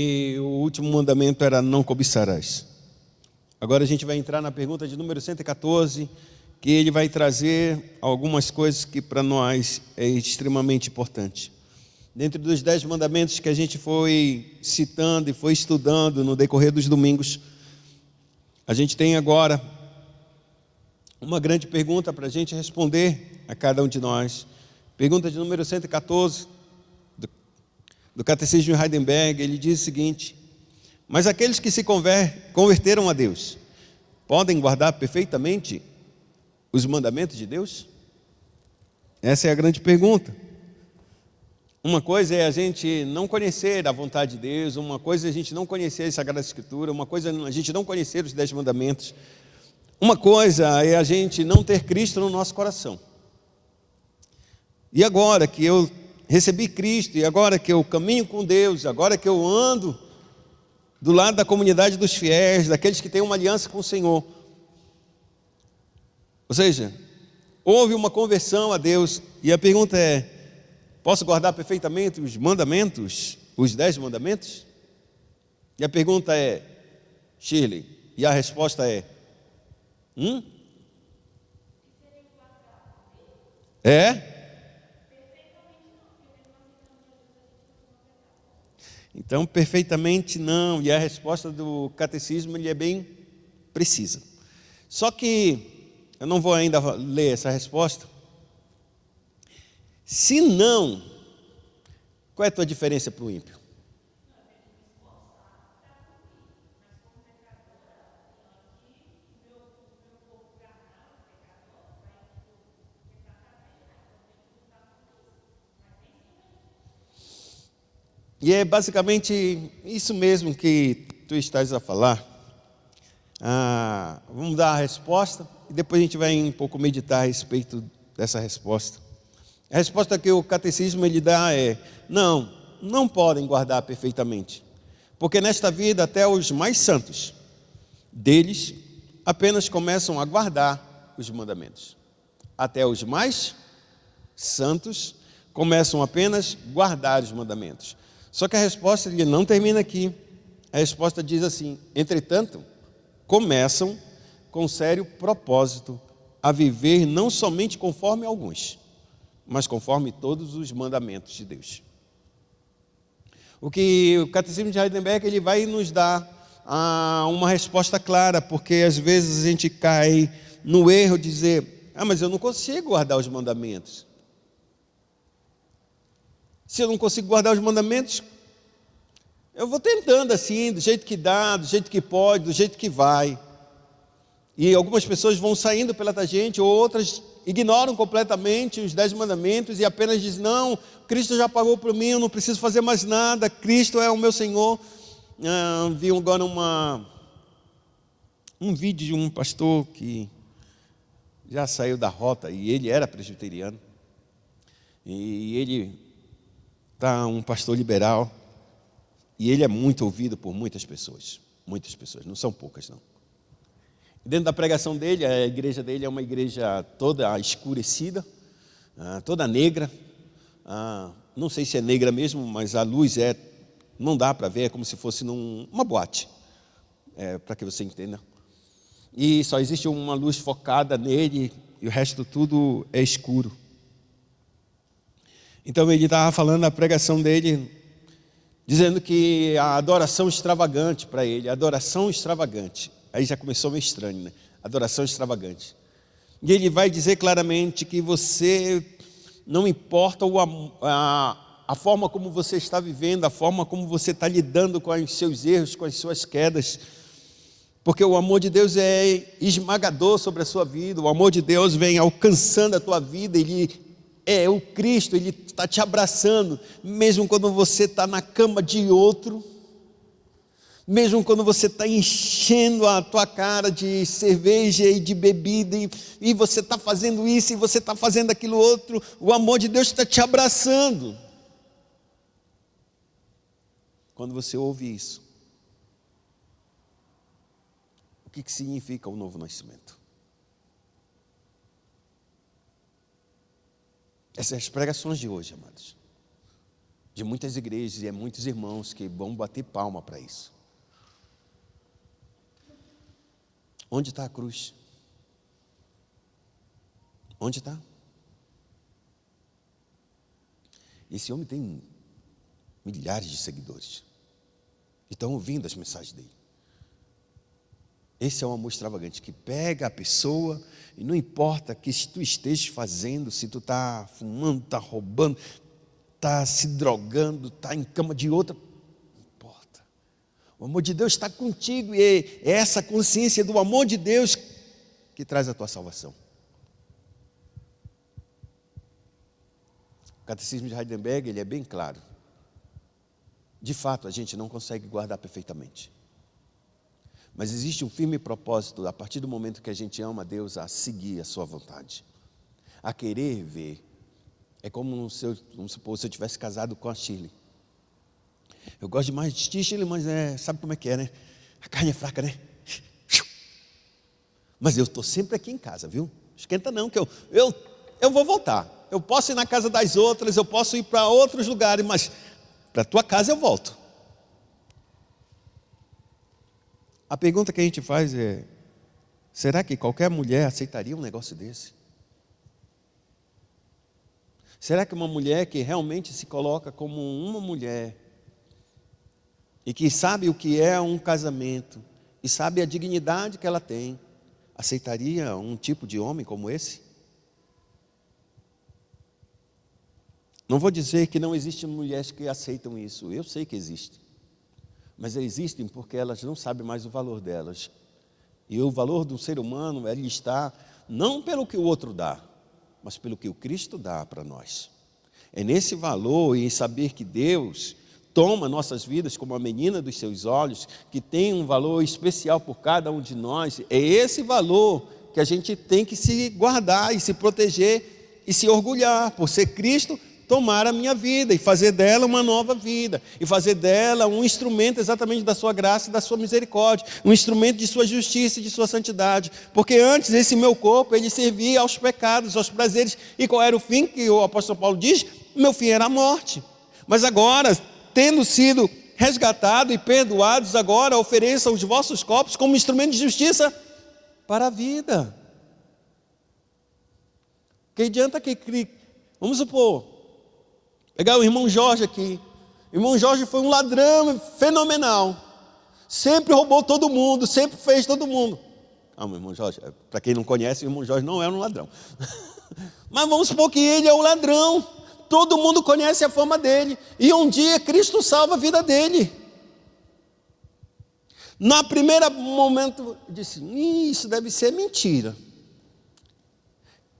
E o último mandamento era não cobiçarás. Agora a gente vai entrar na pergunta de número 114, que ele vai trazer algumas coisas que para nós é extremamente importante. Dentro dos 10 mandamentos que a gente foi citando e foi estudando no decorrer dos domingos, a gente tem agora uma grande pergunta para a gente responder a cada um de nós. Pergunta de número 114 do Catecismo de Heidelberg. Ele diz o seguinte: mas aqueles que se converteram a Deus podem guardar perfeitamente os mandamentos de Deus? Essa é a grande pergunta. Uma coisa é a gente não conhecer a vontade de Deus, uma coisa é a gente não conhecer a Sagrada Escritura, uma coisa é a gente não conhecer os 10 mandamentos, uma coisa é a gente não ter Cristo no nosso coração. E agora que eu recebi Cristo, e agora que eu caminho com Deus, agora que eu ando do lado da comunidade dos fiéis, daqueles que têm uma aliança com o Senhor, ou seja, houve uma conversão a Deus, e a pergunta é: posso guardar perfeitamente os mandamentos, os 10 mandamentos? E a pergunta é, Shirley, e a resposta é: É? Então, perfeitamente não. E a resposta do catecismo ele é bem precisa. Só que eu não vou ainda ler essa resposta. Se não, qual é a tua diferença para o ímpio? E é basicamente isso mesmo que tu estás a falar. Vamos dar a resposta e depois a gente vai um pouco meditar a respeito dessa resposta. A resposta que o catecismo ele dá é: não podem guardar perfeitamente, porque nesta vida até os mais santos deles apenas começam a guardar os mandamentos. Até os mais santos começam apenas a guardar os mandamentos. Só que a resposta ele não termina aqui. A resposta diz assim: entretanto, começam com sério propósito a viver não somente conforme alguns, mas conforme todos os mandamentos de Deus. O que o Catecismo de Heidelberg ele vai nos dar uma resposta clara, porque às vezes a gente cai no erro de dizer: mas eu não consigo guardar os mandamentos. Se eu não consigo guardar os mandamentos, eu vou tentando assim, do jeito que dá, do jeito que pode, do jeito que vai. E algumas pessoas vão saindo pela tangente, outras ignoram completamente os 10 mandamentos e apenas dizem: não, Cristo já pagou por mim, eu não preciso fazer mais nada, Cristo é o meu Senhor. Vi agora um vídeo de um pastor que já saiu da rota, e ele era presbiteriano, e ele está um pastor liberal, e ele é muito ouvido por muitas pessoas, não são poucas não. Dentro da pregação dele, a igreja dele é uma igreja toda escurecida, toda negra, não sei se é negra mesmo, mas a luz não dá para ver, é como se fosse uma boate, para que você entenda. E só existe uma luz focada nele, e o resto tudo é escuro. Então ele estava falando na pregação dele, dizendo que a adoração extravagante para ele, adoração extravagante, aí já começou meio estranho, né? Adoração extravagante. E ele vai dizer claramente que você, não importa a forma como você está vivendo, a forma como você está lidando com os seus erros, com as suas quedas, porque o amor de Deus é esmagador sobre a sua vida, o amor de Deus vem alcançando a tua vida, ele é o Cristo, ele está te abraçando, mesmo quando você está na cama de outro, mesmo quando você está enchendo a tua cara de cerveja e de bebida, e você está fazendo isso, e você está fazendo aquilo outro, o amor de Deus está te abraçando. Quando você ouve isso, o que significa o novo nascimento? Essas pregações de hoje, amados, de muitas igrejas e muitos irmãos que vão bater palma para isso. Onde está a cruz? Onde está? Esse homem tem milhares de seguidores que estão ouvindo as mensagens dele. Esse é um amor extravagante que pega a pessoa e não importa o que tu estejas fazendo, se tu está fumando, está roubando, está se drogando, está em cama de outra, não importa. O amor de Deus está contigo e é essa consciência do amor de Deus que traz a tua salvação. O Catecismo de Heidelberg, ele é bem claro. De fato, a gente não consegue guardar perfeitamente. Mas existe um firme propósito, a partir do momento que a gente ama a Deus, a seguir a sua vontade. A querer ver. É como se vamos supor, se eu tivesse casado com a Shirley. Eu gosto demais de Shirley, mas sabe como é que é, né? A carne é fraca, né? Mas eu estou sempre aqui em casa, viu? Esquenta não, que eu vou voltar. Eu posso ir na casa das outras, eu posso ir para outros lugares, mas para a tua casa eu volto. A pergunta que a gente faz é: será que qualquer mulher aceitaria um negócio desse? Será que uma mulher que realmente se coloca como uma mulher e que sabe o que é um casamento e sabe a dignidade que ela tem, aceitaria um tipo de homem como esse? Não vou dizer que não existem mulheres que aceitam isso, eu sei que existem. Mas existem porque elas não sabem mais o valor delas. E o valor do ser humano, ele está não pelo que o outro dá, mas pelo que o Cristo dá para nós. É nesse valor e em saber que Deus toma nossas vidas como a menina dos seus olhos, que tem um valor especial por cada um de nós. É esse valor que a gente tem que se guardar e se proteger e se orgulhar por ser Cristo tomar a minha vida e fazer dela uma nova vida, e fazer dela um instrumento exatamente da sua graça e da sua misericórdia, um instrumento de sua justiça e de sua santidade, porque antes esse meu corpo, ele servia aos pecados, aos prazeres, e qual era o fim que o apóstolo Paulo diz? Meu fim era a morte, mas agora, tendo sido resgatados e perdoados, agora ofereçam os vossos corpos como instrumento de justiça para a vida. Que adianta que, vamos supor, pegar o irmão Jorge aqui. O irmão Jorge foi um ladrão fenomenal. Sempre roubou todo mundo, sempre fez todo mundo. Calma, irmão Jorge. Para quem não conhece, o irmão Jorge não era um ladrão. Mas vamos supor que ele é um ladrão. Todo mundo conhece a fama dele. E um dia Cristo salva a vida dele. No primeiro momento, eu disse, isso deve ser mentira.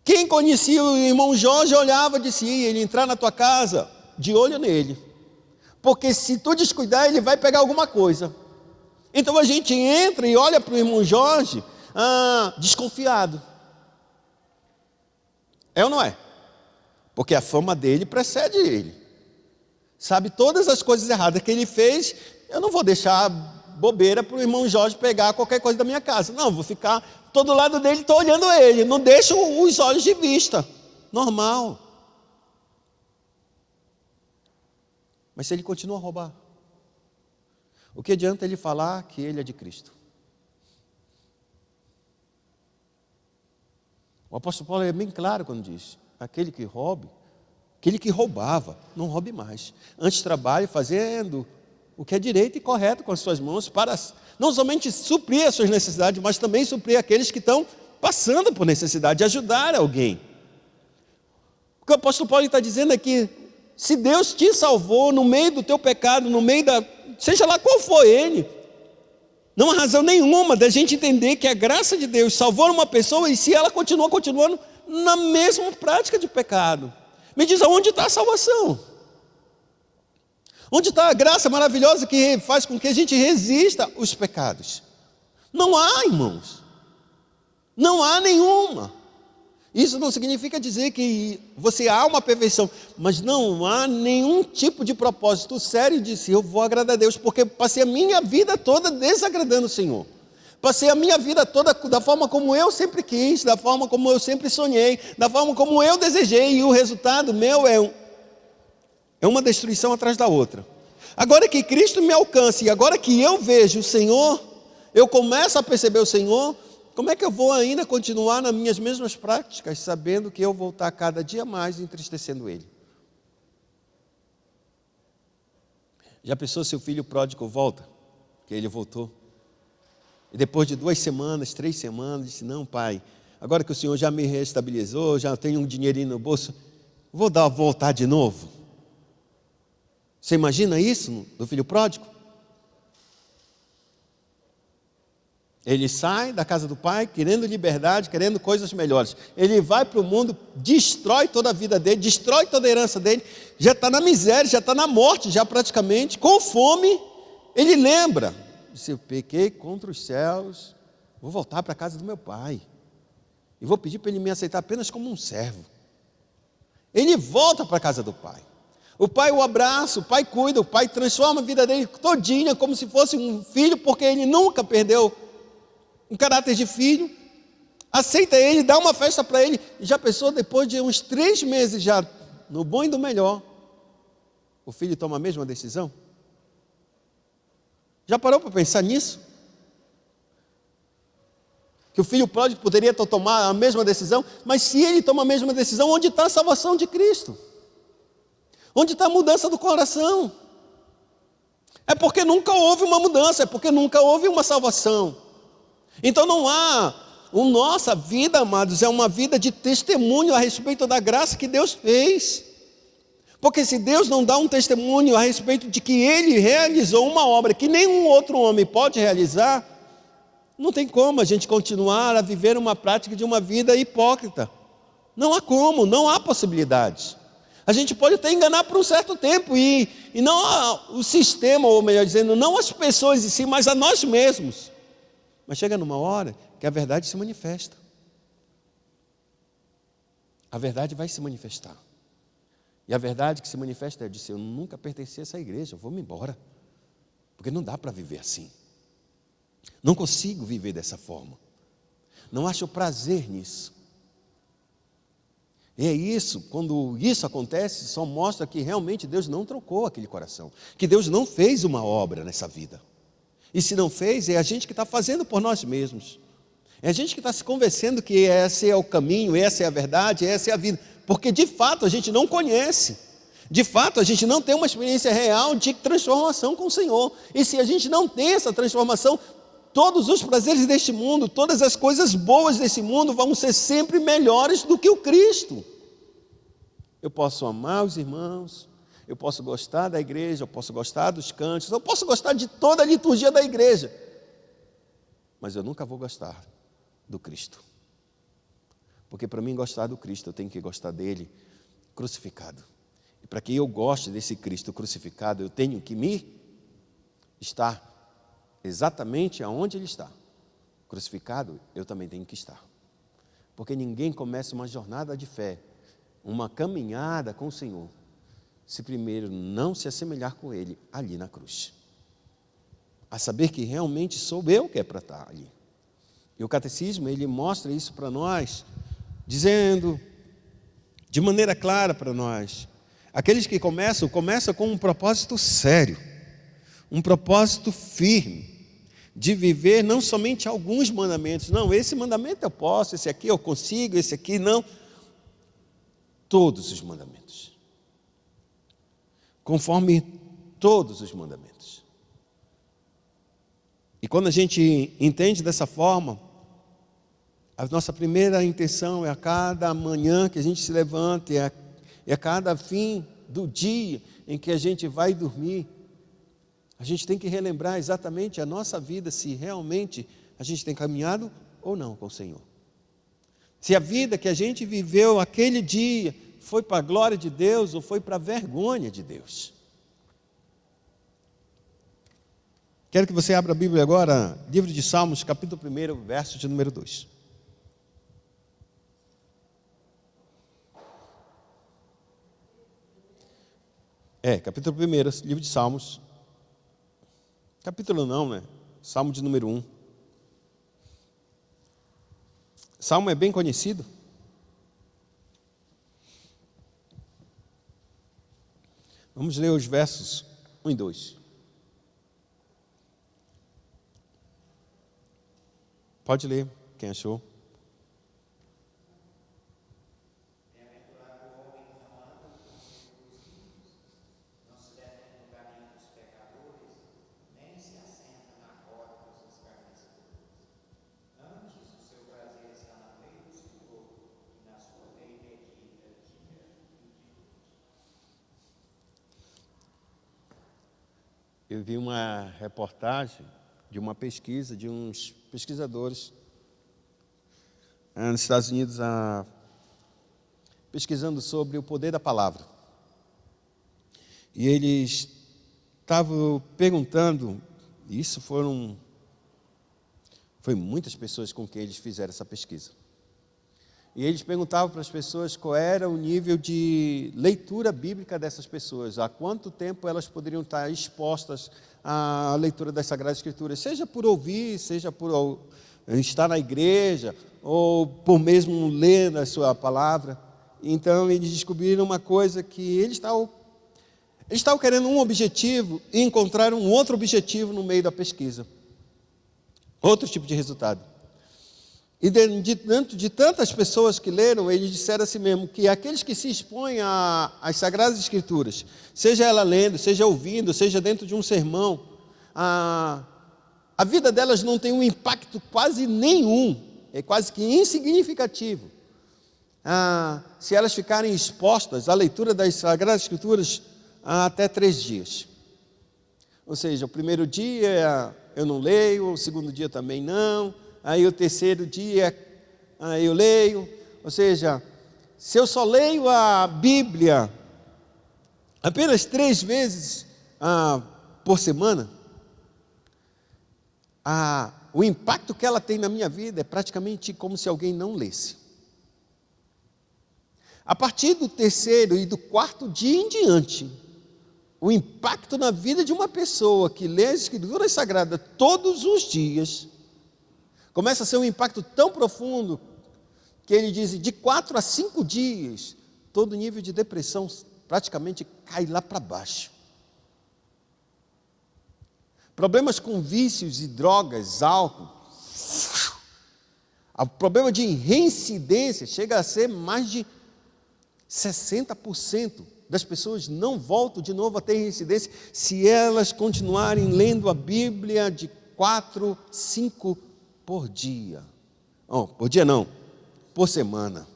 Quem conhecia o irmão Jorge olhava e disse, ele entrar na tua casa, de olho nele. Porque se tu descuidar, ele vai pegar alguma coisa. Então a gente entra e olha para o irmão Jorge, desconfiado. É ou não é? Porque a fama dele precede ele. Sabe todas as coisas erradas que ele fez, eu não vou deixar bobeira para o irmão Jorge pegar qualquer coisa da minha casa. Não, vou ficar todo lado dele, estou olhando ele, não deixo os olhos de vista. Normal. Mas se ele continua a roubar, o que adianta ele falar que ele é de Cristo? O apóstolo Paulo é bem claro quando diz, aquele que roubava, não roube mais. Antes trabalhe fazendo o que é direito e correto com as suas mãos, para não somente suprir as suas necessidades, mas também suprir aqueles que estão passando por necessidade, ajudar alguém. O que o apóstolo Paulo está dizendo é que, se Deus te salvou no meio do teu pecado, no meio seja lá qual for ele, não há razão nenhuma da gente entender que a graça de Deus salvou uma pessoa e se ela continua continuando na mesma prática de pecado. Me diz, aonde está a salvação? Onde está a graça maravilhosa que faz com que a gente resista aos pecados? Não há, irmãos. Não há nenhuma. Isso não significa dizer que você há uma perfeição, mas não há nenhum tipo de propósito sério de si. Eu vou agradar a Deus, porque passei a minha vida toda desagradando o Senhor. Passei a minha vida toda da forma como eu sempre quis, da forma como eu sempre sonhei, da forma como eu desejei, e o resultado meu é É uma destruição atrás da outra. Agora que Cristo me alcança e agora que eu vejo o Senhor, eu começo a perceber o Senhor, como é que eu vou ainda continuar nas minhas mesmas práticas, sabendo que eu vou estar cada dia mais entristecendo Ele? Já pensou se o filho pródigo volta? Que ele voltou. E depois de 2 semanas, 3 semanas, disse: não, pai, agora que o Senhor já me restabilizou, já tenho um dinheirinho no bolso, vou voltar de novo. Você imagina isso do filho pródigo? Ele sai da casa do pai querendo liberdade, querendo coisas melhores. Ele vai para o mundo, destrói toda a vida dele, destrói toda a herança dele, já está na miséria, já está na morte, já praticamente, com fome. Ele lembra: se eu pequei contra os céus, vou voltar para a casa do meu pai e vou pedir para ele me aceitar apenas como um servo. Ele volta para a casa do pai. O pai o abraça, o pai cuida, o pai transforma a vida dele todinha como se fosse um filho, porque ele nunca perdeu um caráter de filho. Aceita ele, dá uma festa para ele. E já pensou, depois de uns 3 meses, já no bom e do melhor, o filho toma a mesma decisão? Já parou para pensar nisso? Que o filho pródigo poderia tomar a mesma decisão, mas se ele toma a mesma decisão, onde está a salvação de Cristo? Onde está a mudança do coração? É porque nunca houve uma mudança, é porque nunca houve uma salvação. Então não há, nossa vida, amados, é uma vida de testemunho a respeito da graça que Deus fez. Porque se Deus não dá um testemunho a respeito de que Ele realizou uma obra que nenhum outro homem pode realizar, não tem como a gente continuar a viver uma prática de uma vida hipócrita. Não há como, não há possibilidade. A gente pode até enganar por um certo tempo e não o sistema, ou melhor dizendo, não as pessoas em si, mas a nós mesmos. Mas chega numa hora que a verdade se manifesta. A verdade vai se manifestar. E a verdade que se manifesta é: eu nunca pertenci a essa igreja, eu vou me embora. Porque não dá para viver assim. Não consigo viver dessa forma. Não acho prazer nisso. E é isso, quando isso acontece, só mostra que realmente Deus não trocou aquele coração. Que Deus não fez uma obra nessa vida. E se não fez, é a gente que está fazendo por nós mesmos. É a gente que está se convencendo que esse é o caminho, essa é a verdade, essa é a vida. Porque de fato a gente não conhece. De fato a gente não tem uma experiência real de transformação com o Senhor. E se a gente não tem essa transformação, todos os prazeres deste mundo, todas as coisas boas desse mundo vão ser sempre melhores do que o Cristo. Eu posso amar os irmãos, eu posso gostar da igreja, eu posso gostar dos cantos, eu posso gostar de toda a liturgia da igreja, mas eu nunca vou gostar do Cristo. Porque para mim gostar do Cristo, eu tenho que gostar dele crucificado. E para que eu goste desse Cristo crucificado, eu tenho que me estar exatamente aonde ele está. Crucificado, eu também tenho que estar. Porque ninguém começa uma jornada de fé, uma caminhada com o Senhor, se primeiro não se assemelhar com Ele ali na cruz. A saber que realmente sou eu que é para estar ali. E o catecismo, ele mostra isso para nós, dizendo de maneira clara para nós: aqueles que começam com um propósito sério, um propósito firme, de viver não somente alguns mandamentos, não, esse mandamento eu posso, esse aqui eu consigo, esse aqui não, todos os mandamentos, conforme todos os mandamentos. E quando a gente entende dessa forma, a nossa primeira intenção é a cada manhã que a gente se levanta, é a cada fim do dia em que a gente vai dormir, a gente tem que relembrar exatamente a nossa vida, se realmente a gente tem caminhado ou não com o Senhor. Se a vida que a gente viveu aquele dia foi para a glória de Deus ou foi para a vergonha de Deus. Quero que você abra a Bíblia agora, livro de Salmos, capítulo 1, verso de número 2. Capítulo 1, livro de Salmos. Capítulo não, né? Salmo de número 1. Salmo é bem conhecido. Vamos ler os versos 1 e 2. Pode ler, quem achou. Eu vi uma reportagem de uma pesquisa de uns pesquisadores nos Estados Unidos pesquisando sobre o poder da palavra. E eles estavam perguntando, isso foi muitas pessoas com quem eles fizeram essa pesquisa. E eles perguntavam para as pessoas qual era o nível de leitura bíblica dessas pessoas, há quanto tempo elas poderiam estar expostas à leitura das Sagradas Escrituras, seja por ouvir, seja por estar na igreja, ou por mesmo ler a sua palavra. Então eles descobriram uma coisa, que eles estavam querendo um objetivo e encontraram um outro objetivo no meio da pesquisa. Outro tipo de resultado. E dentro de tantas pessoas que leram, eles disseram assim mesmo, que aqueles que se expõem às Sagradas Escrituras, seja ela lendo, seja ouvindo, seja dentro de um sermão, a vida delas não tem um impacto quase nenhum, é quase que insignificativo. Se elas ficarem expostas à leitura das Sagradas Escrituras até 3 dias. Ou seja, o primeiro dia eu não leio, o segundo dia também não, aí o terceiro dia eu leio. Ou seja, se eu só leio a Bíblia apenas 3 vezes por semana, o impacto que ela tem na minha vida é praticamente como se alguém não lesse. A partir do terceiro e do quarto dia em diante, o impacto na vida de uma pessoa que lê as Escrituras Sagradas todos os dias começa a ser um impacto tão profundo que ele diz, de 4 a 5 dias, todo nível de depressão praticamente cai lá para baixo. Problemas com vícios e drogas, álcool, o problema de reincidência chega a ser mais de 60% das pessoas não voltam de novo a ter reincidência se elas continuarem lendo a Bíblia de 4, 5 por dia. Por dia não, por semana.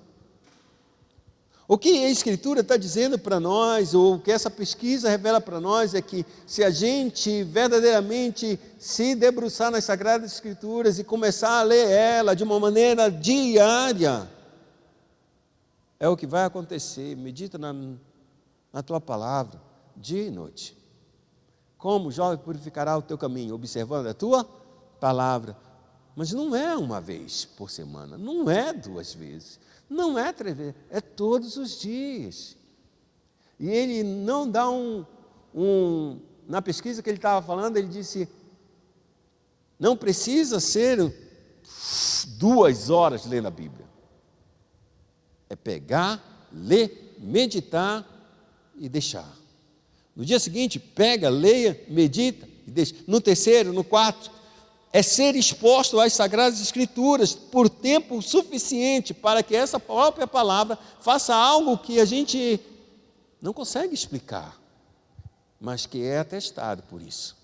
O que a Escritura está dizendo para nós, ou o que essa pesquisa revela para nós, é que se a gente verdadeiramente se debruçar nas Sagradas Escrituras e começar a ler ela de uma maneira diária, é o que vai acontecer. Medita na tua palavra, dia e noite. Como, jovem, purificará o teu caminho? Observando a tua palavra. Mas não é uma vez por semana, não é 2 vezes, não é 3 vezes, é todos os dias. E ele não dá na pesquisa que ele estava falando, ele disse, não precisa ser 2 horas lendo a Bíblia. É pegar, ler, meditar e deixar. No dia seguinte, pega, leia, medita e deixa. No terceiro, no quarto, é ser exposto às Sagradas Escrituras por tempo suficiente para que essa própria palavra faça algo que a gente não consegue explicar, mas que é atestado por isso.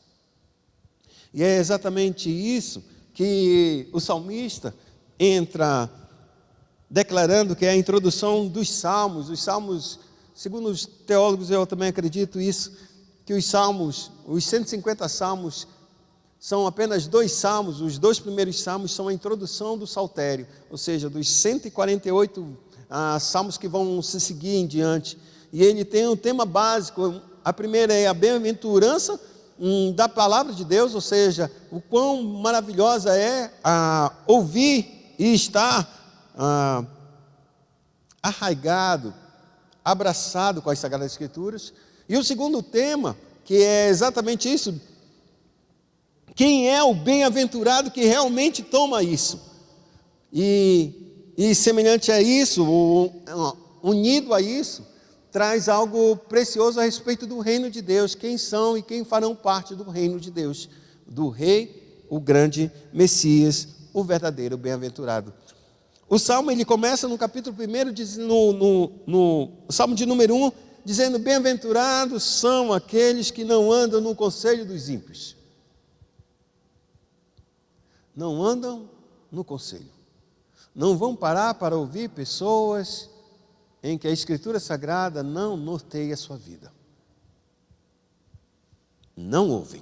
E é exatamente isso que o salmista entra declarando, que é a introdução dos salmos. Os salmos, segundo os teólogos, eu também acredito isso, que os 150 salmos, são apenas 2 salmos, os 2 primeiros salmos são a introdução do saltério, ou seja, dos 148 salmos que vão se seguir em diante. E ele tem um tema básico, a primeira é a bem-aventurança da palavra de Deus, ou seja, o quão maravilhosa é ouvir e estar arraigado, abraçado com as Sagradas Escrituras. E o segundo tema, que é exatamente isso, quem é o bem-aventurado que realmente toma isso? E semelhante a isso, unido a isso, traz algo precioso a respeito do reino de Deus, quem são e quem farão parte do reino de Deus, do rei, o grande Messias, o verdadeiro bem-aventurado. O Salmo, ele começa no capítulo 1, no Salmo de número 1, dizendo: bem-aventurados são aqueles que não andam no conselho dos ímpios. Não andam no conselho. Não vão parar para ouvir pessoas em que a Escritura Sagrada não norteia a sua vida. Não ouvem.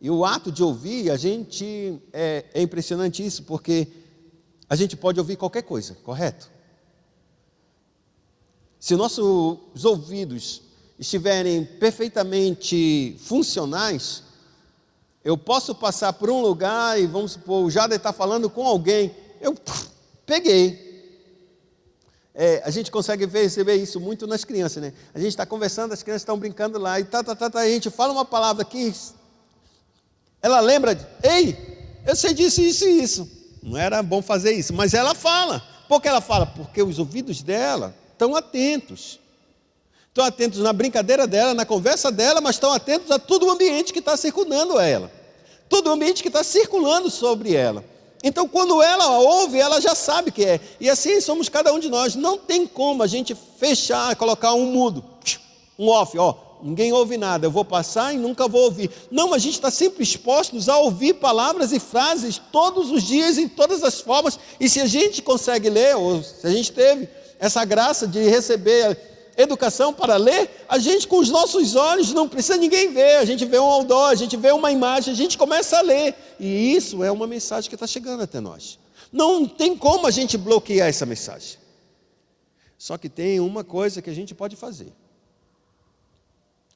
E o ato de ouvir, a gente, é impressionante isso, porque a gente pode ouvir qualquer coisa, correto? Se nossos ouvidos estiverem perfeitamente funcionais, eu posso passar por um lugar e, vamos supor, o Jader está falando com alguém, eu peguei. A gente consegue perceber isso muito nas crianças, né? A gente está conversando, as crianças estão brincando lá, e a gente fala uma palavra aqui, ela lembra de: ei, eu sei disso, isso e isso. Não era bom fazer isso, mas ela fala. Por que ela fala? Porque os ouvidos dela estão atentos. Estão atentos na brincadeira dela, na conversa dela, mas estão atentos a todo o ambiente que está circundando ela. Todo o ambiente que está circulando sobre ela. Então, quando ela ouve, ela já sabe que é. E assim somos cada um de nós. Não tem como a gente fechar, colocar um mudo, um off, ninguém ouve nada, eu vou passar e nunca vou ouvir. Não, a gente está sempre expostos a ouvir palavras e frases todos os dias, em todas as formas. E se a gente consegue ler, ou se a gente teve essa graça de receber educação para ler, a gente com os nossos olhos, não precisa ninguém ver, a gente vê um outdoor, a gente vê uma imagem, a gente começa a ler, e isso é uma mensagem que está chegando até nós. Não tem como a gente bloquear essa mensagem. Só que tem uma coisa que a gente pode fazer,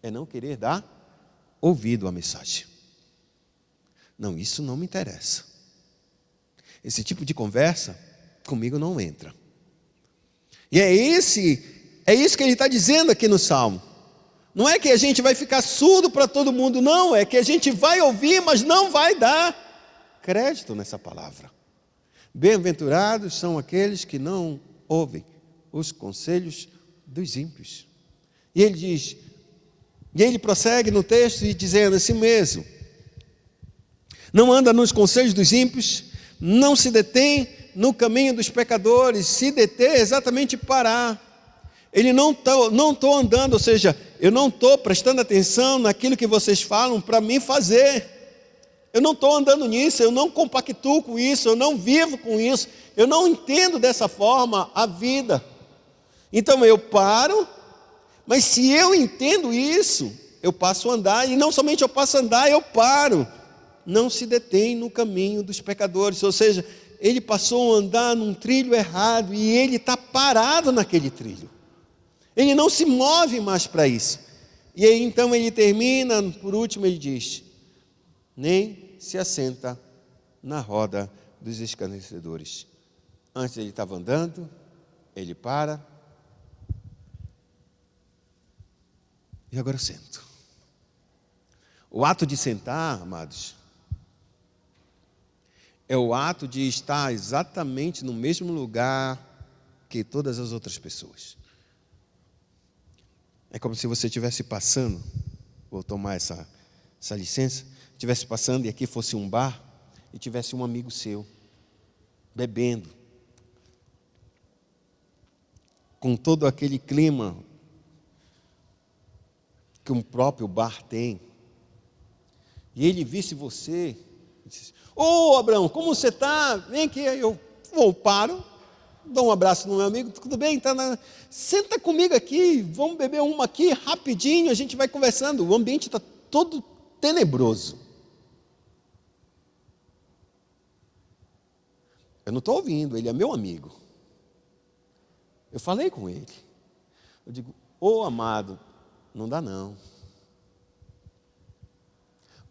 é não querer dar ouvido à mensagem. Não, isso não me interessa. Esse tipo de conversa comigo não entra. E é isso que ele está dizendo aqui no Salmo. Não é que a gente vai ficar surdo para todo mundo, não. É que a gente vai ouvir, mas não vai dar crédito nessa palavra. Bem-aventurados são aqueles que não ouvem os conselhos dos ímpios. E ele diz, e ele prossegue no texto dizendo assim mesmo: não anda nos conselhos dos ímpios, não se detém no caminho dos pecadores. Se deter é exatamente parar. Ele não estou andando, ou seja, eu não estou prestando atenção naquilo que vocês falam para mim fazer. Eu não estou andando nisso, eu não compactuo com isso, eu não vivo com isso, eu não entendo dessa forma a vida. Então eu paro, mas se eu entendo isso, eu passo a andar, e não somente eu passo a andar, eu paro. Não se detém no caminho dos pecadores, ou seja, ele passou a andar num trilho errado e ele está parado naquele trilho. Ele não se move mais para isso. E aí então ele termina, por último ele diz: nem se assenta na roda dos escarnecedores. Antes ele estava andando, ele para, e agora eu sento. O ato de sentar, amados, é o ato de estar exatamente no mesmo lugar que todas as outras pessoas. É como se você estivesse passando, vou tomar essa licença, estivesse passando e aqui fosse um bar, e tivesse um amigo seu, bebendo, com todo aquele clima que um próprio bar tem, e ele visse você, e disse: ô Abraão, como você está? Vem aqui. Aí eu paro, dou um abraço no meu amigo: tudo bem? Senta comigo aqui, vamos beber uma aqui rapidinho, a gente vai conversando. O ambiente está todo tenebroso. Eu não estou ouvindo, ele é meu amigo. Eu falei com ele. Eu digo: ô amado, não dá não.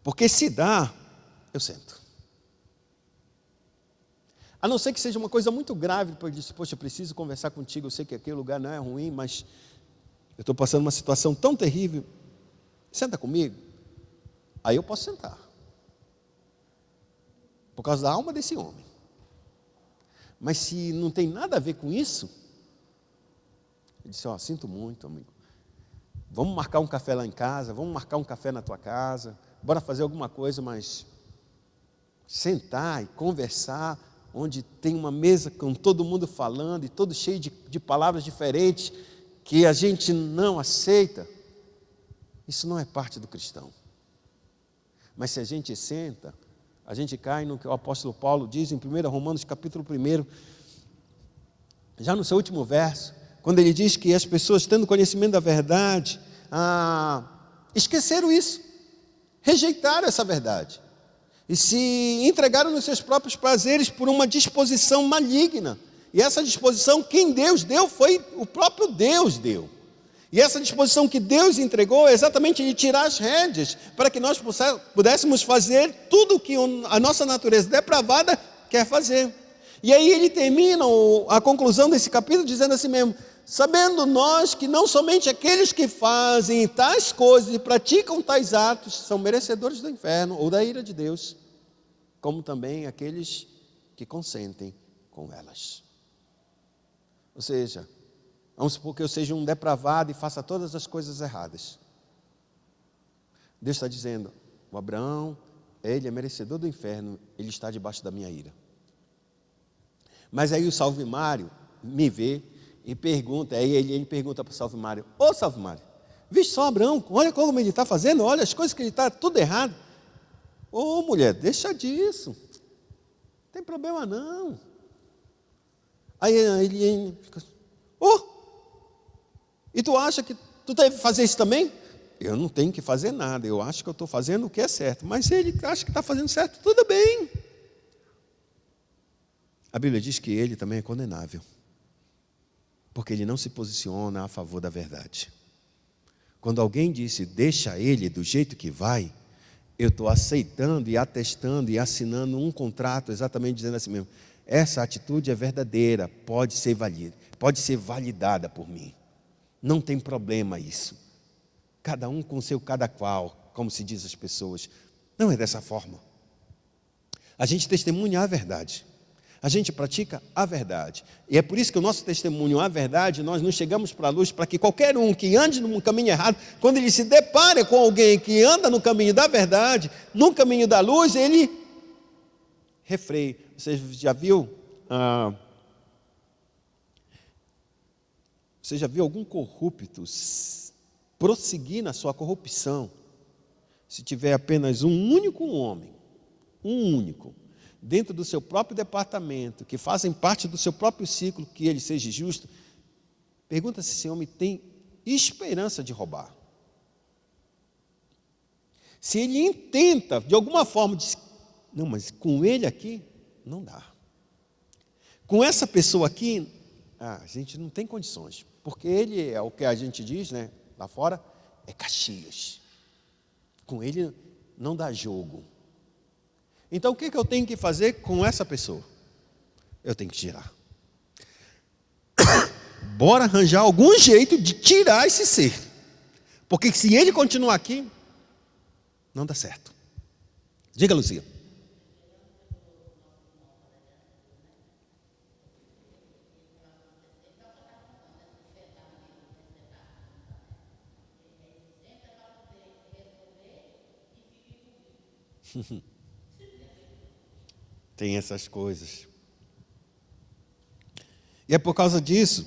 Porque se dá, eu sento. A não ser que seja uma coisa muito grave, depois disse: poxa, eu preciso conversar contigo, eu sei que aquele lugar não é ruim, mas eu estou passando uma situação tão terrível, senta comigo. Aí eu posso sentar, por causa da alma desse homem. Mas se não tem nada a ver com isso, Ele disse, sinto muito, amigo. Vamos marcar um café lá em casa, vamos marcar um café na tua casa, bora fazer alguma coisa, mas sentar e conversar, onde tem uma mesa com todo mundo falando e todo cheio de palavras diferentes que a gente não aceita, isso não é parte do cristão. Mas se a gente senta, a gente cai no que o apóstolo Paulo diz em 1 Romanos capítulo 1, já no seu último verso, quando ele diz que as pessoas, tendo conhecimento da verdade, esqueceram isso, rejeitaram essa verdade e se entregaram nos seus próprios prazeres por uma disposição maligna. E essa disposição, quem Deus deu, foi o próprio Deus deu. E essa disposição que Deus entregou é exatamente de tirar as rédeas, para que nós pudéssemos fazer tudo o que a nossa natureza depravada quer fazer. E aí ele termina a conclusão desse capítulo dizendo assim mesmo: sabendo nós que não somente aqueles que fazem tais coisas e praticam tais atos são merecedores do inferno ou da ira de Deus, como também aqueles que consentem com elas. Ou seja, vamos supor que eu seja um depravado e faça todas as coisas erradas. Deus está dizendo, o Abraão, ele é merecedor do inferno, ele está debaixo da minha ira. Mas aí o Salvimário me vê e pergunta, aí ele pergunta para o Salvimário, ô Salvimário, viste só Abraão, olha como ele está fazendo, olha as coisas que ele está tudo errado. Ô mulher, deixa disso, não tem problema não. Aí ele fica, e tu acha que tu deve fazer isso também? Eu não tenho que fazer nada, eu acho que eu estou fazendo o que é certo, mas ele acha que está fazendo certo, tudo bem. A Bíblia diz que ele também é condenável, porque ele não se posiciona a favor da verdade. Quando alguém disse, deixa ele do jeito que vai, eu estou aceitando e atestando e assinando um contrato, exatamente dizendo assim mesmo, essa atitude é verdadeira, pode ser validada por mim. Não tem problema isso. Cada um com seu cada qual, como se diz as pessoas. Não é dessa forma. A gente testemunha a verdade. A gente pratica a verdade. E é por isso que o nosso testemunho à verdade, nós não chegamos para a luz, para que qualquer um que ande no caminho errado, quando ele se depare com alguém que anda no caminho da verdade, no caminho da luz, ele refreie. Você já viu? Você já viu algum corrupto prosseguir na sua corrupção, se tiver apenas um único homem, dentro do seu próprio departamento, que fazem parte do seu próprio ciclo, que ele seja justo? Pergunta se esse homem tem esperança de roubar. Se ele intenta, de alguma forma, diz, não, mas com ele aqui, não dá. Com essa pessoa aqui, a gente não tem condições, porque ele é o que a gente diz, né, lá fora, é Caxias. Com ele não dá jogo. Então o que eu tenho que fazer com essa pessoa? Eu tenho que tirar. Bora arranjar algum jeito de tirar esse ser. Porque se ele continuar aqui, não dá certo. Diga, Luzia. Tem essas coisas. E é por causa disso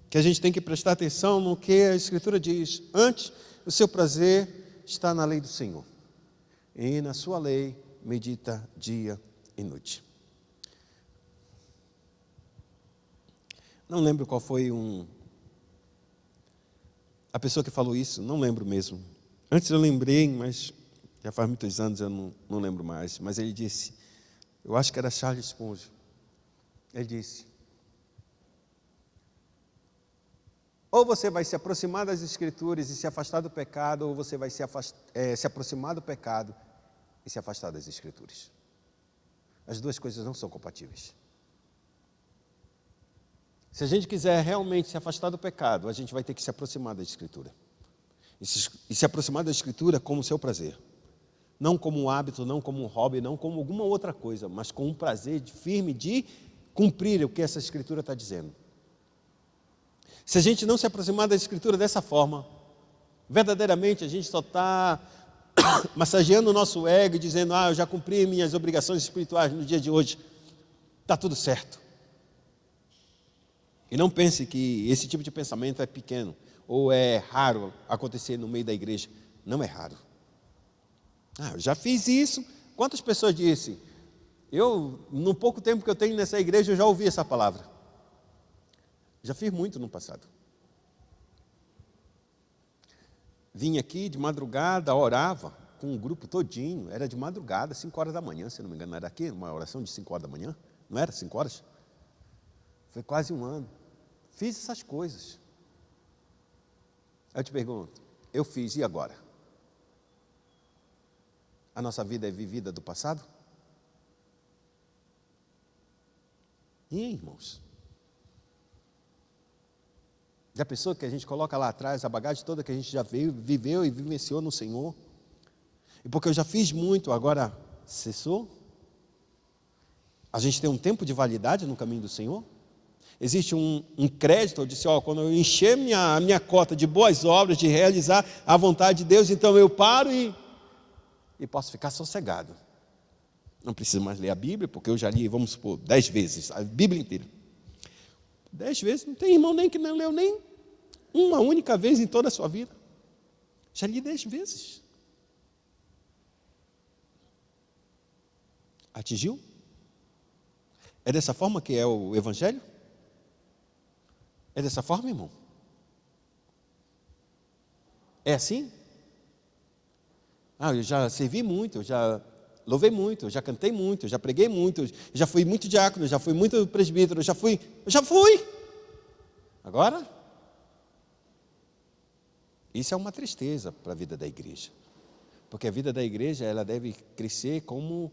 que a gente tem que prestar atenção no que a Escritura diz. Antes, o seu prazer está na lei do Senhor, e na sua lei medita dia e noite. Não lembro qual foi a pessoa que falou isso, não lembro mesmo. Antes eu lembrei, mas já faz muitos anos eu não lembro mais. Mas ele disse, eu acho que era Charles Spurgeon, ele disse, ou você vai se aproximar das Escrituras e se afastar do pecado, ou você vai se aproximar do pecado e se afastar das Escrituras. As duas coisas não são compatíveis. Se a gente quiser realmente se afastar do pecado, a gente vai ter que se aproximar da Escritura. E se aproximar da Escritura como seu prazer. Não como um hábito, não como um hobby, não como alguma outra coisa, mas com um prazer firme de cumprir o que essa Escritura está dizendo. Se a gente não se aproximar da Escritura dessa forma, verdadeiramente a gente só está massageando o nosso ego e dizendo: eu já cumpri minhas obrigações espirituais no dia de hoje, está tudo certo. E não pense que esse tipo de pensamento é pequeno ou é raro acontecer no meio da igreja. Não é raro. Eu já fiz isso. Quantas pessoas disse? No pouco tempo que eu tenho nessa igreja, eu já ouvi essa palavra. Já fiz muito no passado. Vim aqui de madrugada, orava com um grupo todinho. Era de madrugada, 5 horas da manhã, se não me engano. Não era aqui uma oração de 5 horas da manhã? Não era 5 horas? Foi quase um ano. Fiz essas coisas. Eu te pergunto, eu fiz, e agora? A nossa vida é vivida do passado? E irmãos? Já pensou que a gente coloca lá atrás a bagagem toda que a gente já viveu e vivenciou no Senhor? E porque eu já fiz muito, agora cessou? A gente tem um tempo de validade no caminho do Senhor? Existe um crédito, eu disse, quando eu encher a minha cota de boas obras, de realizar a vontade de Deus, então eu paro e posso ficar sossegado. Não preciso mais ler a Bíblia, porque eu já li, vamos supor, 10 vezes, a Bíblia inteira. 10 vezes, não tem irmão nem que não leu nem uma única vez em toda a sua vida. Já li 10 vezes. Atingiu? É dessa forma que é o Evangelho? É dessa forma, irmão? É assim? Eu já servi muito, eu já louvei muito, eu já cantei muito, eu já preguei muito, eu já fui muito diácono, eu já fui muito presbítero, eu já fui. Agora? Isso é uma tristeza para a vida da igreja. Porque a vida da igreja, ela deve crescer como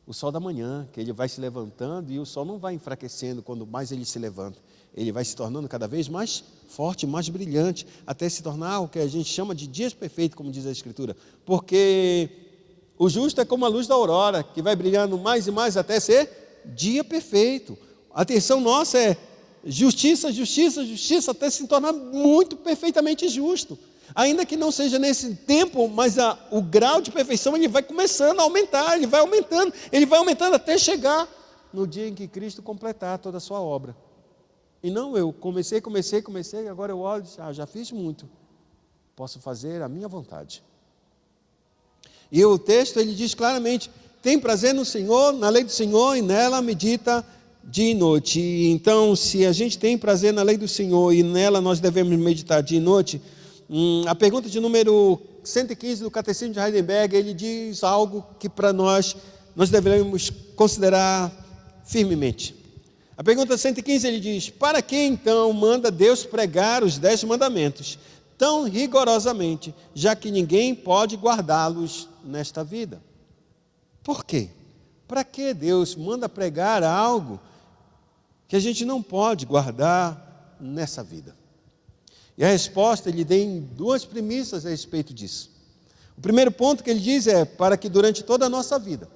o sol da manhã, que ele vai se levantando e o sol não vai enfraquecendo quando mais ele se levanta. Ele vai se tornando cada vez mais forte, mais brilhante, até se tornar o que a gente chama de dias perfeitos, como diz a Escritura. Porque o justo é como a luz da aurora, que vai brilhando mais e mais até ser dia perfeito. A atenção nossa é justiça, justiça, justiça, até se tornar muito perfeitamente justo. Ainda que não seja nesse tempo, mas o grau de perfeição ele vai começando a aumentar, ele vai aumentando até chegar no dia em que Cristo completar toda a sua obra. E não, eu comecei, agora eu olho e digo, já fiz muito, posso fazer a minha vontade. E o texto ele diz claramente, tem prazer no Senhor, na lei do Senhor, e nela medita dia e noite. E então, se a gente tem prazer na lei do Senhor e nela nós devemos meditar dia e noite, a pergunta de número 115 do Catecismo de Heidelberg, ele diz algo que para nós devemos considerar firmemente. A pergunta 115 ele diz, para que então manda Deus pregar os 10 mandamentos tão rigorosamente, já que ninguém pode guardá-los nesta vida? Por quê? Para que Deus manda pregar algo que a gente não pode guardar nessa vida? E a resposta ele tem 2 premissas a respeito disso. O primeiro ponto que ele diz é para que durante toda a nossa vida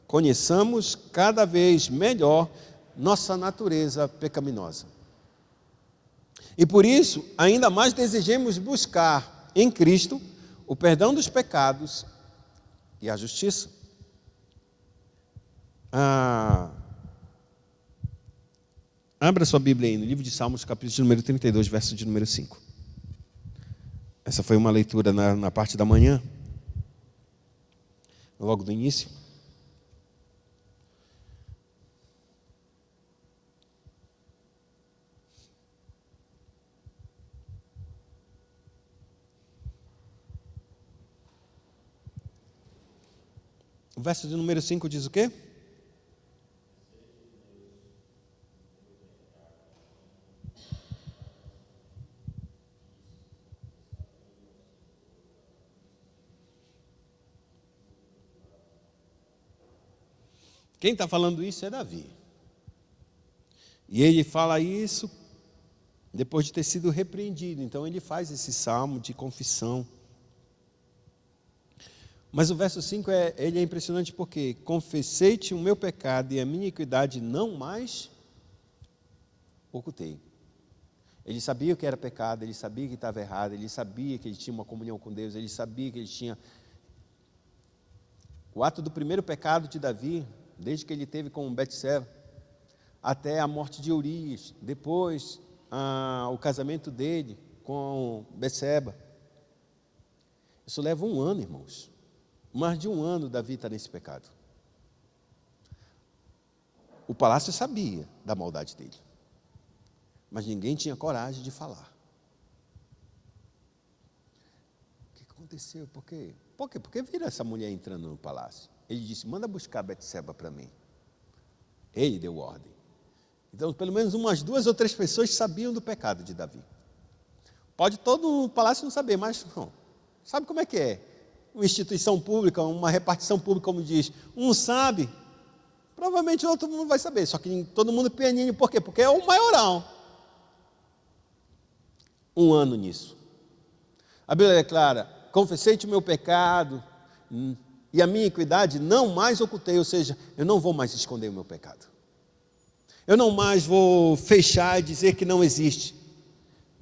conheçamos cada vez melhor nossa natureza pecaminosa. E por isso, ainda mais desejemos buscar em Cristo o perdão dos pecados e a justiça. Abra sua Bíblia aí no livro de Salmos, capítulo de número 32, verso de número 5. Essa foi uma leitura na parte da manhã, logo do início. O verso de número 5 diz o quê? Quem está falando isso é Davi. E ele fala isso depois de ter sido repreendido. Então ele faz esse salmo de confissão. Mas o verso 5 ele é impressionante porque confessei-te o meu pecado e a minha iniquidade não mais ocultei. Ele sabia o que era pecado, ele sabia que estava errado, ele sabia que ele tinha uma comunhão com Deus, ele sabia que ele tinha... O ato do primeiro pecado de Davi, desde que ele teve com Betseba, até a morte de Urias, depois o casamento dele com Betseba. Isso leva 1 ano, irmãos. Mais de 1 ano Davi está nesse pecado. O palácio sabia da maldade dele, mas ninguém tinha coragem de falar. O que aconteceu? Por quê? Por quê? Porque viram essa mulher entrando no palácio. Ele disse, manda buscar Betseba para mim. Ele deu ordem. Então, pelo menos umas 2 ou 3 pessoas sabiam do pecado de Davi. Pode todo o palácio não saber, mas não. Sabe como é que é? Uma instituição pública, uma repartição pública, como diz, um sabe, provavelmente o outro não vai saber, só que todo mundo pianinho, por quê? Porque é o maioral. 1 ano nisso. A Bíblia declara, confessei-te o meu pecado e a minha iniquidade não mais ocultei, ou seja, eu não vou mais esconder o meu pecado. Eu não mais vou fechar e dizer que não existe.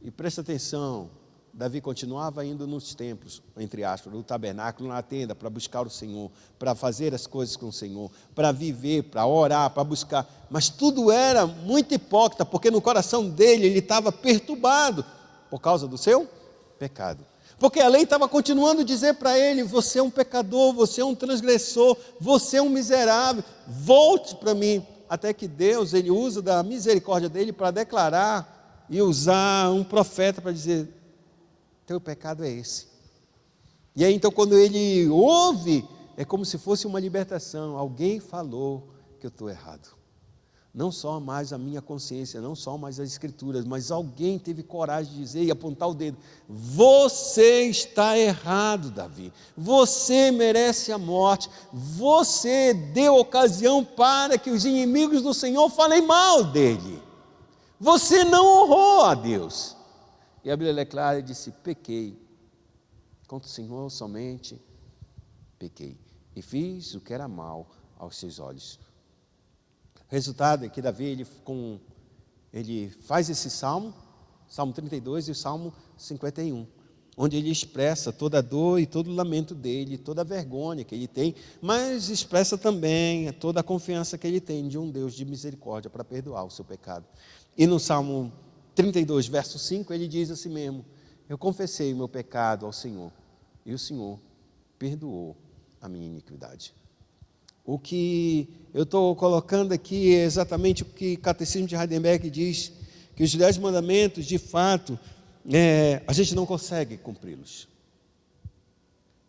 E presta atenção, Davi continuava indo nos templos, entre aspas, no tabernáculo, na tenda, para buscar o Senhor, para fazer as coisas com o Senhor, para viver, para orar, para buscar. Mas tudo era muito hipócrita, porque no coração dele ele estava perturbado por causa do seu pecado. Porque a lei estava continuando a dizer para ele, você é um pecador, você é um transgressor, você é um miserável, volte para mim. Até que Deus, ele usa da misericórdia dele para declarar e usar um profeta para dizer, teu pecado é esse. E aí então quando ele ouve, é como se fosse uma libertação. Alguém falou que eu estou errado. Não só mais a minha consciência, não só mais as escrituras, mas alguém teve coragem de dizer e apontar o dedo. Você está errado, Davi. Você merece a morte. Você deu ocasião para que os inimigos do Senhor falem mal dele. Você não honrou a Deus. E a Bíblia declara e disse, pequei. Contra o Senhor somente pequei. E fiz o que era mal aos seus olhos. O resultado é que Davi, ele faz esse salmo, Salmo 32 e o Salmo 51, onde ele expressa toda a dor e todo o lamento dele, toda a vergonha que ele tem, mas expressa também toda a confiança que ele tem de um Deus de misericórdia para perdoar o seu pecado. E no Salmo 32, verso 5, ele diz assim mesmo, eu confessei o meu pecado ao Senhor, e o Senhor perdoou a minha iniquidade. O que eu estou colocando aqui é exatamente o que o Catecismo de Heidelberg diz, que os 10 mandamentos, de fato, a gente não consegue cumpri-los.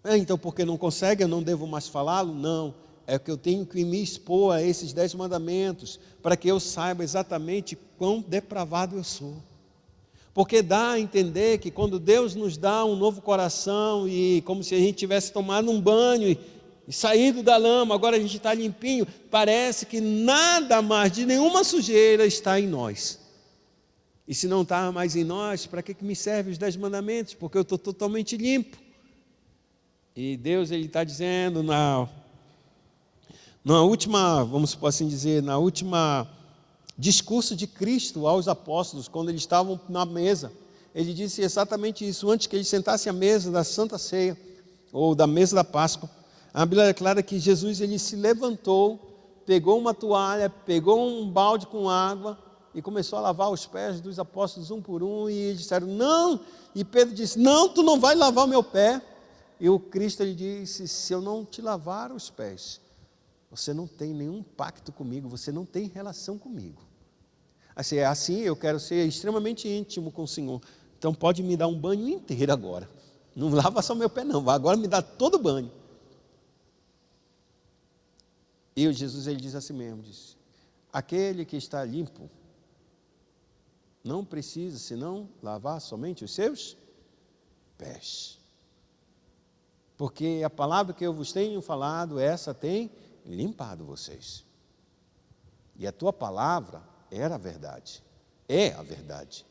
Então, porque não consegue, eu não devo mais falá-lo? Não, é que eu tenho que me expor a esses 10 mandamentos, para que eu saiba exatamente quão depravado eu sou. Porque dá a entender que quando Deus nos dá um novo coração, e como se a gente tivesse tomado um banho, e saído da lama, agora a gente está limpinho, parece que nada mais de nenhuma sujeira está em nós. E se não está mais em nós, para que me servem os 10 mandamentos? Porque eu estou totalmente limpo. E Deus, ele está dizendo na última, vamos assim dizer, na última discurso de Cristo aos apóstolos, quando eles estavam na mesa, ele disse exatamente isso, antes que eles sentassem à mesa da Santa Ceia, ou da mesa da Páscoa. A Bíblia declara que Jesus, ele se levantou, pegou uma toalha, pegou um balde com água e começou a lavar os pés dos apóstolos um por um, e eles disseram, não, e Pedro disse, não, tu não vai lavar o meu pé. E o Cristo, ele disse, se eu não te lavar os pés, você não tem nenhum pacto comigo, você não tem relação comigo. Assim eu quero ser extremamente íntimo com o Senhor, então pode me dar um banho inteiro agora, não lava só meu pé não, agora me dá todo o banho. E Jesus, ele diz assim mesmo, diz, aquele que está limpo, não precisa senão lavar somente os seus pés. Porque a palavra que eu vos tenho falado, essa tem limpado vocês. E a tua palavra era a verdade, é a verdade.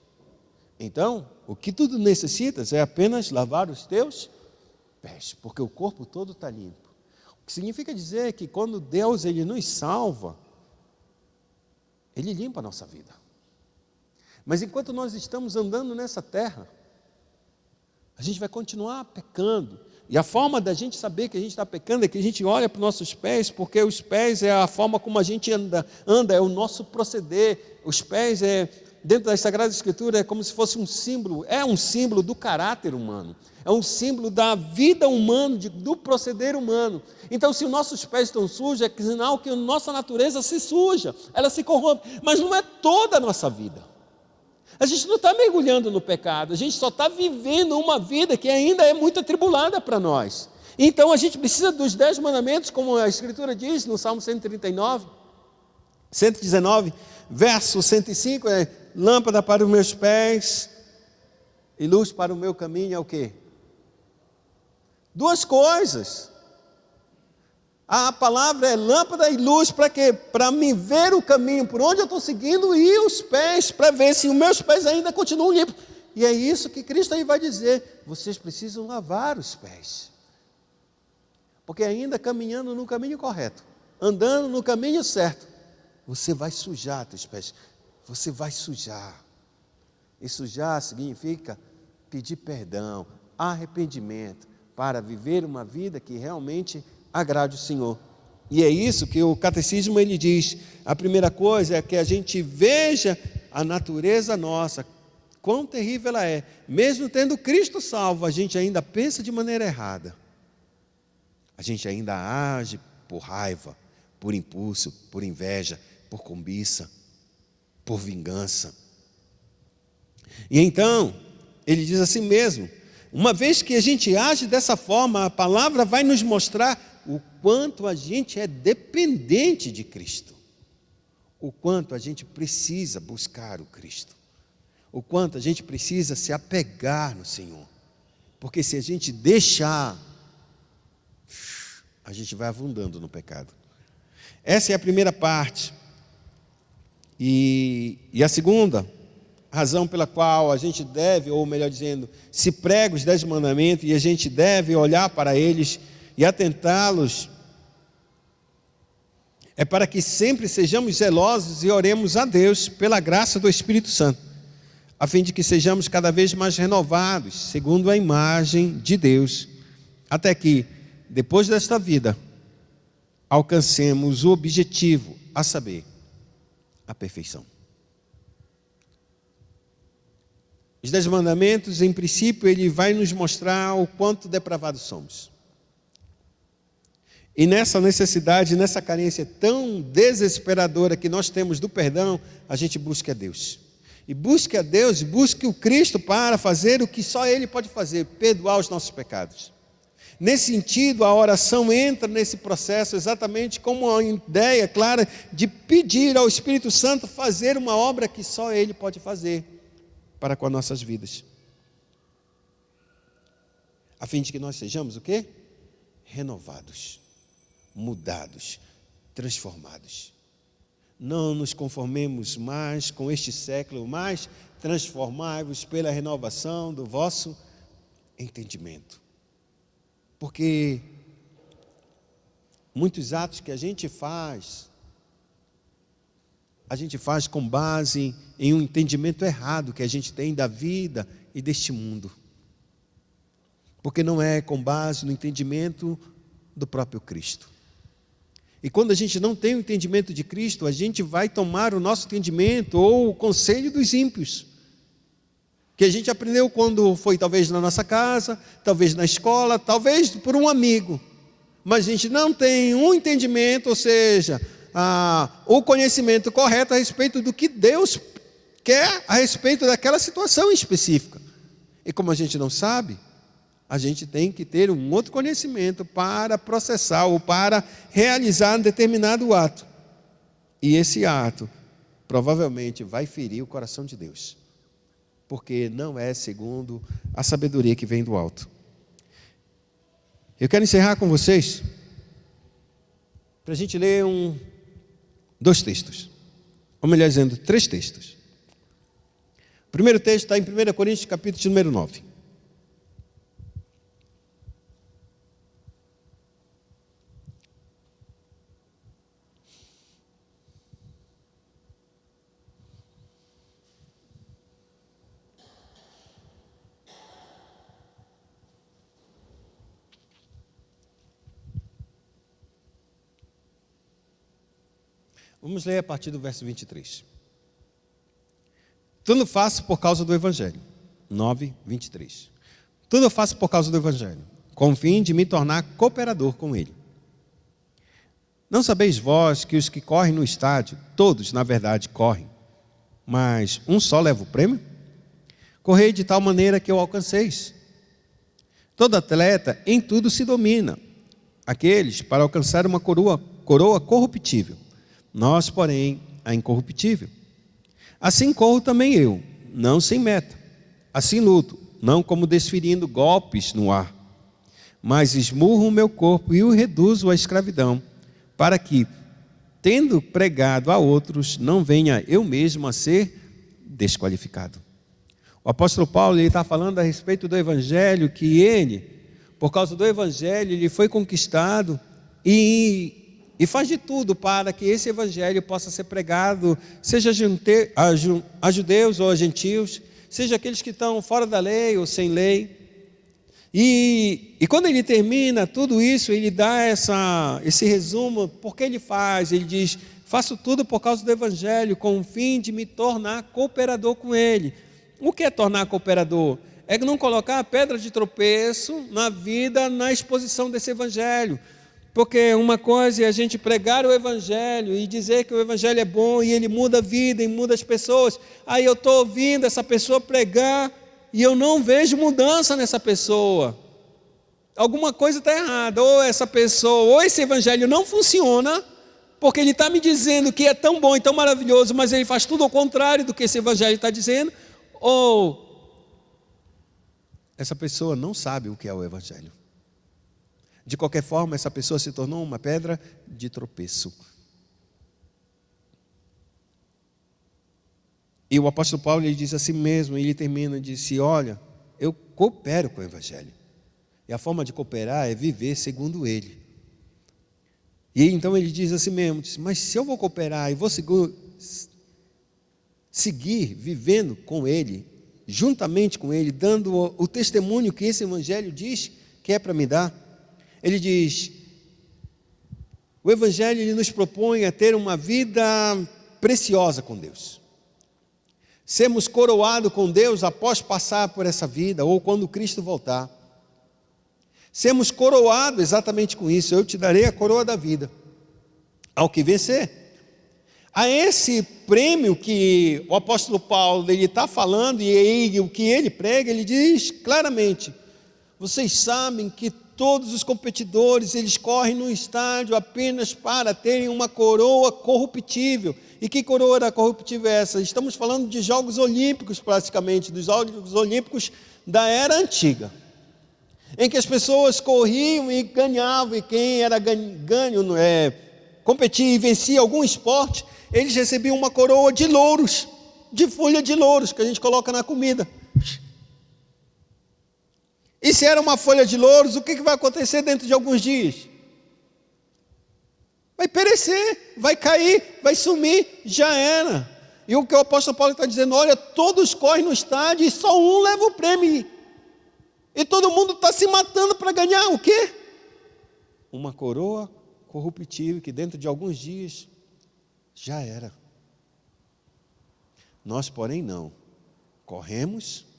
Então, o que tu necessitas é apenas lavar os teus pés, porque o corpo todo está limpo. O que significa dizer que quando Deus, ele nos salva, ele limpa a nossa vida. Mas enquanto nós estamos andando nessa terra, a gente vai continuar pecando. E a forma da gente saber que a gente está pecando é que a gente olha para os nossos pés, porque os pés é a forma como a gente anda, é o nosso proceder. Os pés dentro das Sagradas Escrituras, é como se fosse um símbolo do caráter humano, é um símbolo da vida humana, do proceder humano. Então, se os nossos pés estão sujos, é sinal que a nossa natureza se suja, ela se corrompe, mas não é toda a nossa vida. A gente não está mergulhando no pecado, a gente só está vivendo uma vida que ainda é muito atribulada para nós. Então a gente precisa dos 10 mandamentos, como a Escritura diz no Salmo 119, verso 105, lâmpada para os meus pés e luz para o meu caminho, é o quê? Duas coisas. A palavra é lâmpada e luz para quê? Para me ver o caminho, por onde eu estou seguindo, e os pés, para ver se os meus pés ainda continuam limpos. E é isso que Cristo aí vai dizer, vocês precisam lavar os pés. Porque ainda caminhando no caminho correto, andando no caminho certo, você vai sujar teus pés, você vai sujar. E sujar significa pedir perdão, arrependimento, para viver uma vida que realmente agrade o Senhor. E é isso que o catecismo ele diz. A primeira coisa é que a gente veja a natureza nossa, quão terrível ela é. Mesmo tendo Cristo salvo, a gente ainda pensa de maneira errada. A gente ainda age por raiva, por impulso, por inveja, por cobiça, por vingança. E então, ele diz assim mesmo, uma vez que a gente age dessa forma, a palavra vai nos mostrar o quanto a gente é dependente de Cristo, o quanto a gente precisa buscar o Cristo, o quanto a gente precisa se apegar no Senhor, porque se a gente deixar, a gente vai afundando no pecado. Essa é a primeira parte. E a segunda razão pela qual a gente deve, ou melhor dizendo, se prega os 10 mandamentos e a gente deve olhar para eles e atentá-los, é para que sempre sejamos zelosos e oremos a Deus pela graça do Espírito Santo, a fim de que sejamos cada vez mais renovados, segundo a imagem de Deus, até que, depois desta vida, alcancemos o objetivo, a saber, a perfeição. Os 10 mandamentos, em princípio, ele vai nos mostrar o quanto depravados somos. E nessa necessidade, nessa carência tão desesperadora que nós temos do perdão, a gente busca a Deus. E busque a Deus, busque o Cristo para fazer o que só Ele pode fazer, perdoar os nossos pecados. Nesse sentido, a oração entra nesse processo exatamente como uma ideia clara de pedir ao Espírito Santo fazer uma obra que só Ele pode fazer para com as nossas vidas. A fim de que nós sejamos o quê? Renovados, mudados, transformados. Não nos conformemos mais com este século, mas transformai-vos pela renovação do vosso entendimento. Porque muitos atos que a gente faz com base em um entendimento errado que a gente tem da vida e deste mundo. Porque não é com base no entendimento do próprio Cristo. E quando a gente não tem o entendimento de Cristo, a gente vai tomar o nosso entendimento ou o conselho dos ímpios, que a gente aprendeu quando foi talvez na nossa casa, talvez na escola, talvez por um amigo, mas a gente não tem um entendimento, ou seja, o conhecimento correto a respeito do que Deus quer a respeito daquela situação específica. E como a gente não sabe, a gente tem que ter um outro conhecimento para processar ou para realizar um determinado ato. E esse ato provavelmente vai ferir o coração de Deus, porque não é segundo a sabedoria que vem do alto. Eu quero encerrar com vocês, para a gente ler 2 textos, ou melhor dizendo, 3 textos. O primeiro texto está em 1 Coríntios, capítulo de número 9. Vamos ler a partir do verso 23. Tudo faço por causa do Evangelho. 9, 23. Tudo faço por causa do Evangelho, com o fim de me tornar cooperador com ele. Não sabeis vós que os que correm no estádio, todos, na verdade, correm, mas um só leva o prêmio? Correi de tal maneira que o alcanceis. Todo atleta em tudo se domina. Aqueles para alcançar uma coroa corruptível. Nós, porém, a incorruptível. Assim corro também eu, não sem meta. Assim luto, não como desferindo golpes no ar, mas esmurro o meu corpo e o reduzo à escravidão, para que, tendo pregado a outros, não venha eu mesmo a ser desqualificado. O apóstolo Paulo está falando a respeito do Evangelho, que ele, por causa do Evangelho, ele foi conquistado e faz de tudo para que esse Evangelho possa ser pregado, seja a judeus ou a gentios, seja aqueles que estão fora da lei ou sem lei. E quando ele termina tudo isso, ele dá esse resumo, porque ele faz, ele diz: faço tudo por causa do Evangelho, com o fim de me tornar cooperador com ele. O que é tornar cooperador? É não colocar a pedra de tropeço na vida, na exposição desse Evangelho. Porque uma coisa é a gente pregar o Evangelho e dizer que o Evangelho é bom e ele muda a vida e muda as pessoas. Aí eu estou ouvindo essa pessoa pregar e eu não vejo mudança nessa pessoa. Alguma coisa está errada. Ou essa pessoa, ou esse Evangelho não funciona, porque ele está me dizendo que é tão bom e tão maravilhoso, mas ele faz tudo ao contrário do que esse Evangelho está dizendo. Ou essa pessoa não sabe o que é o Evangelho. De qualquer forma, essa pessoa se tornou uma pedra de tropeço. E o apóstolo Paulo, ele diz assim mesmo, ele termina, disse: olha, eu coopero com o Evangelho. E a forma de cooperar é viver segundo ele. E então ele diz assim mesmo, diz: mas se eu vou cooperar e vou seguir vivendo com ele, juntamente com ele, dando o testemunho que esse Evangelho diz que é para me dar, ele diz: o Evangelho ele nos propõe a ter uma vida preciosa com Deus. Sermos coroados com Deus após passar por essa vida, ou quando Cristo voltar. Sermos coroados exatamente com isso: eu te darei a coroa da vida, ao que vencer. A esse prêmio que o apóstolo Paulo está falando, e o que ele prega, ele diz claramente: vocês sabem que todos os competidores, eles correm no estádio apenas para terem uma coroa corruptível. E que coroa corruptível é essa? Estamos falando de Jogos Olímpicos, praticamente, dos Jogos Olímpicos da era antiga, em que as pessoas corriam e ganhavam, e quem era competia e vencia algum esporte, eles recebiam uma coroa de louros, de folha de louros, que a gente coloca na comida. E se era uma folha de louros, o que vai acontecer dentro de alguns dias? Vai perecer, vai cair, vai sumir, já era. E o que o apóstolo Paulo está dizendo: olha, todos correm no estádio e só um leva o prêmio. E todo mundo está se matando para ganhar o quê? Uma coroa corruptível que dentro de alguns dias já era. Nós, porém, não. Corremos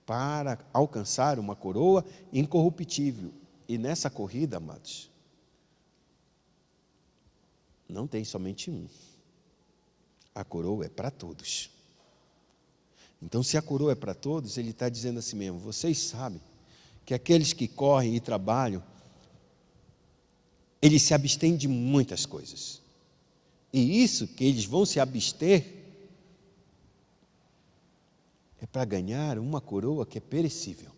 para alcançar uma coroa incorruptível. E nessa corrida, amados, não tem somente um. A coroa é para todos. Então, se a coroa é para todos, ele está dizendo assim mesmo: vocês sabem que aqueles que correm e trabalham, eles se abstêm de muitas coisas. E isso que eles vão se abster é para ganhar uma coroa que é perecível.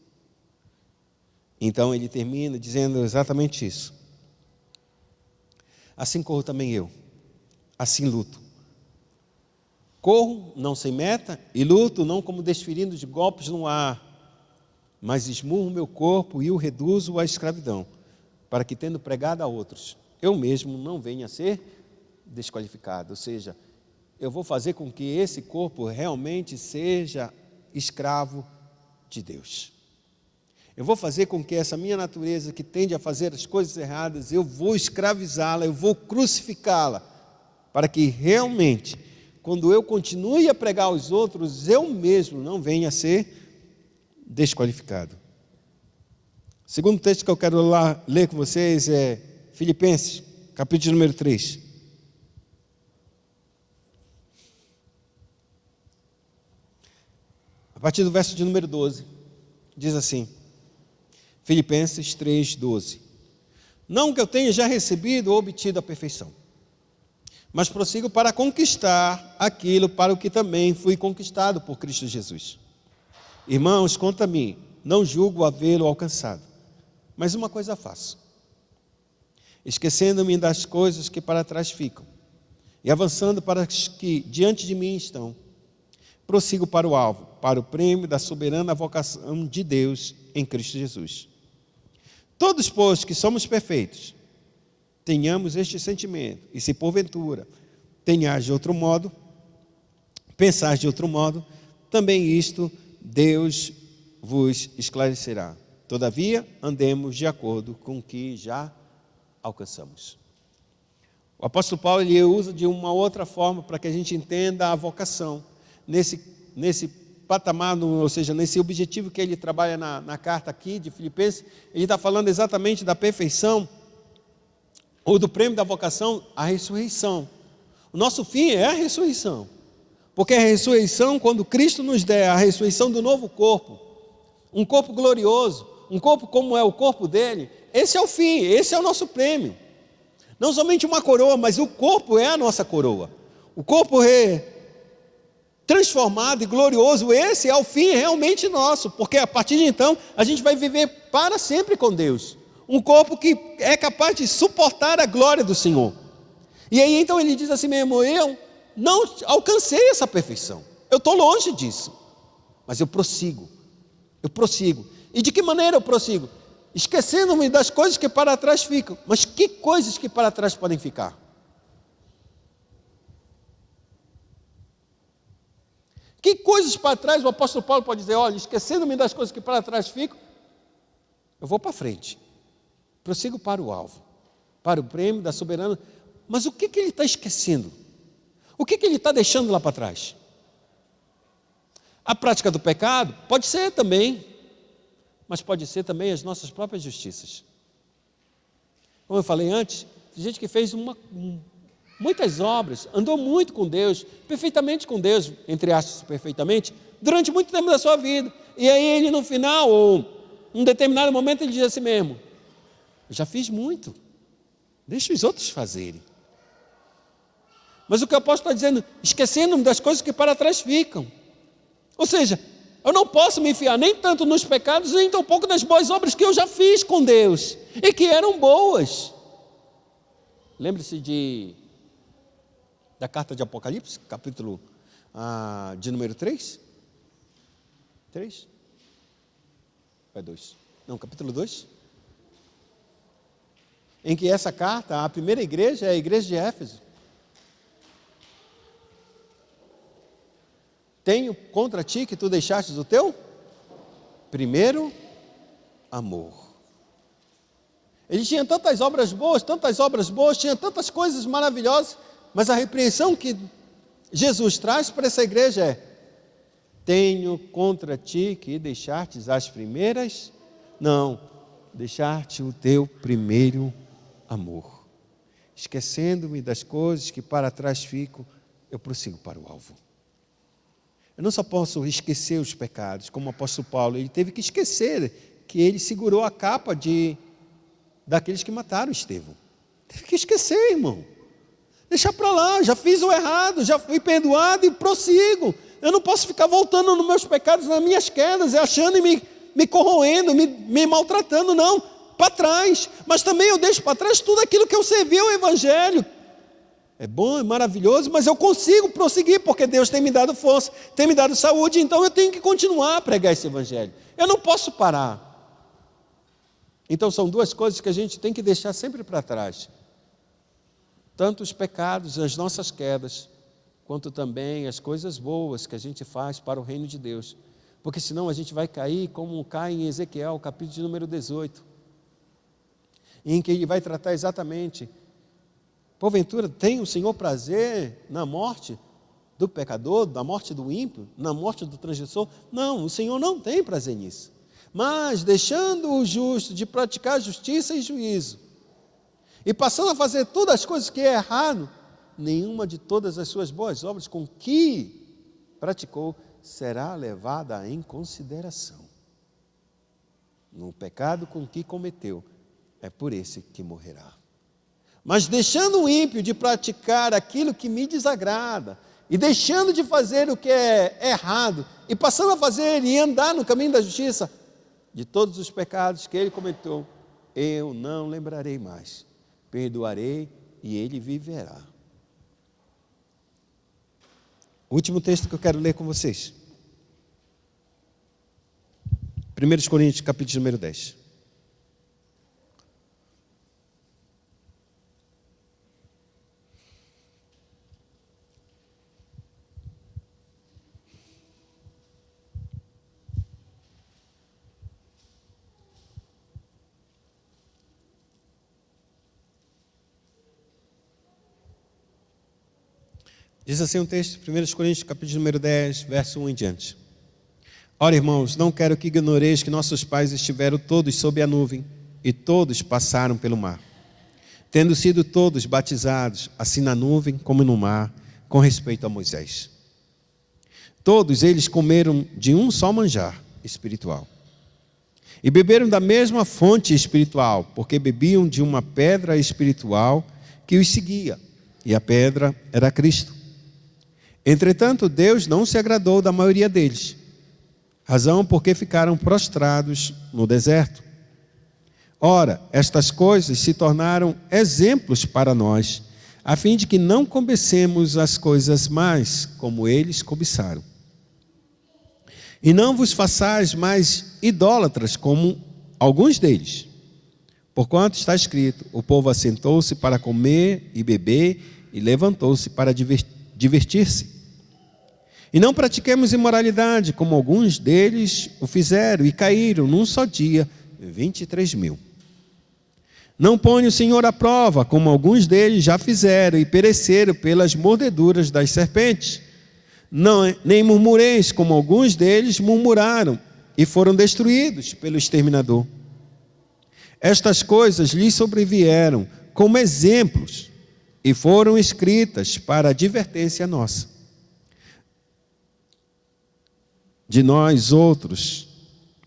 Então ele termina dizendo exatamente isso: assim corro também eu, assim luto. Corro, não sem meta, e luto, não como desferindo de golpes no ar, mas esmurro o meu corpo e o reduzo à escravidão, para que, tendo pregado a outros, eu mesmo não venha a ser desqualificado. Ou seja, eu vou fazer com que esse corpo realmente seja escravo de Deus. Eu vou fazer com que essa minha natureza que tende a fazer as coisas erradas, eu vou escravizá-la, eu vou crucificá-la, para que realmente, quando eu continue a pregar aos outros, eu mesmo não venha a ser desqualificado. O segundo texto que eu quero ler com vocês é Filipenses, capítulo número 3. A partir do verso de número 12, diz assim, Filipenses 3, 12. Não que eu tenha já recebido ou obtido a perfeição, mas prossigo para conquistar aquilo para o que também fui conquistado por Cristo Jesus. Irmãos, quanto a mim, não julgo havê-lo alcançado, mas uma coisa faço, esquecendo-me das coisas que para trás ficam, e avançando para as que diante de mim estão, prossigo para o alvo, para o prêmio da soberana vocação de Deus em Cristo Jesus. Todos, pois, que somos perfeitos, tenhamos este sentimento, e se porventura tenhais de outro modo, pensais de outro modo, também isto Deus vos esclarecerá. Todavia, andemos de acordo com o que já alcançamos. O apóstolo Paulo ele usa de uma outra forma para que a gente entenda a vocação. Nesse patamar, ou seja, nesse objetivo que ele trabalha na carta aqui de Filipenses, ele está falando exatamente da perfeição, ou do prêmio da vocação, a ressurreição. O nosso fim é a ressurreição, porque a ressurreição, quando Cristo nos der a ressurreição do novo corpo, um corpo glorioso, um corpo como é o corpo dele, esse é o fim, esse é o nosso prêmio. Não somente uma coroa, mas o corpo é a nossa coroa. O corpo transformado e glorioso, esse é o fim realmente nosso, porque a partir de então, a gente vai viver para sempre com Deus. Um corpo que é capaz de suportar a glória do Senhor. E aí então ele diz assim mesmo, eu não alcancei essa perfeição, eu estou longe disso, mas eu prossigo. E de que maneira eu prossigo? Esquecendo-me das coisas que para trás ficam. Mas que coisas que para trás podem ficar? Que coisas para trás o apóstolo Paulo pode dizer, olha, esquecendo-me das coisas que para trás ficam, eu vou para frente, prossigo para o alvo, para o prêmio da soberana. Mas o que ele está esquecendo? O que ele está deixando lá para trás? A prática do pecado? Pode ser também, mas pode ser também as nossas próprias justiças. Como eu falei antes, tem gente que fez muitas obras, andou muito com Deus, perfeitamente com Deus, entre aspas, perfeitamente, durante muito tempo da sua vida. E aí ele no final, ou em um determinado momento, ele diz assim mesmo, eu já fiz muito, deixa os outros fazerem. Mas o que o apóstolo está dizendo, esquecendo-me das coisas que para trás ficam. Ou seja, eu não posso me enfiar nem tanto nos pecados, nem tão pouco nas boas obras que eu já fiz com Deus, e que eram boas. Lembre-se da carta de Apocalipse, capítulo de número 3? 3? É 2. Não, capítulo 2. Em que essa carta, a primeira igreja é a igreja de Éfeso. Tenho contra ti que tu deixastes o teu primeiro amor. Ele tinha tantas obras boas, tinha tantas coisas maravilhosas, mas a repreensão que Jesus traz para essa igreja é: tenho contra ti que deixastes as primeiras, não, deixar-te o teu primeiro amor. Esquecendo-me das coisas que para trás ficam, eu prossigo para o alvo. Eu não só posso esquecer os pecados, como o apóstolo Paulo, ele teve que esquecer que ele segurou a capa daqueles que mataram Estevão. Teve que esquecer, irmão. Deixar para lá, já fiz o errado, já fui perdoado e prossigo. Eu não posso ficar voltando nos meus pecados, nas minhas quedas, achando e me corroendo, me maltratando, não. Para trás. Mas também eu deixo para trás tudo aquilo que eu servi ao Evangelho. É bom, é maravilhoso, mas eu consigo prosseguir, porque Deus tem me dado força, tem me dado saúde, então eu tenho que continuar a pregar esse Evangelho. Eu não posso parar. Então são duas coisas que a gente tem que deixar sempre para trás. Tanto os pecados, as nossas quedas, quanto também as coisas boas que a gente faz para o reino de Deus. Porque senão a gente vai cair como cai em Ezequiel, capítulo de número 18, em que ele vai tratar exatamente Porventura, tem o Senhor prazer na morte do pecador, na morte do ímpio, na morte do transgressor? Não, o Senhor não tem prazer nisso. Mas, deixando o justo de praticar justiça e juízo, e passando a fazer todas as coisas que é errado, nenhuma de todas as suas boas obras com que praticou será levada em consideração. No pecado com que cometeu, é por esse que morrerá. Mas deixando o ímpio de praticar aquilo que me desagrada, e deixando de fazer o que é errado, e passando a fazer e andar no caminho da justiça, de todos os pecados que ele cometeu, eu não lembrarei mais. Perdoarei e ele viverá. O último texto que eu quero ler com vocês. 1 Coríntios, capítulo número 10. Diz assim um texto, 1 Coríntios, capítulo número 10, verso 1 em diante. Ora, irmãos, não quero que ignoreis que nossos pais estiveram todos sob a nuvem, e todos passaram pelo mar, tendo sido todos batizados, assim na nuvem como no mar, com respeito a Moisés. Todos eles comeram de um só manjar espiritual, e beberam da mesma fonte espiritual, porque bebiam de uma pedra espiritual que os seguia, e a pedra era Cristo. Entretanto, Deus não se agradou da maioria deles, razão porque ficaram prostrados no deserto. Ora, estas coisas se tornaram exemplos para nós, a fim de que não cobicemos as coisas mais como eles cobiçaram. E não vos façais mais idólatras como alguns deles. Porquanto está escrito, o povo assentou-se para comer e beber, e levantou-se para divertir-se. E não pratiquemos imoralidade, como alguns deles o fizeram, e caíram num só dia 23.000. Não ponha o Senhor à prova, como alguns deles já fizeram, e pereceram pelas mordeduras das serpentes. Não, nem murmureis, como alguns deles murmuraram, e foram destruídos pelo exterminador. Estas coisas lhes sobrevieram como exemplos, e foram escritas para advertência nossa. De nós outros,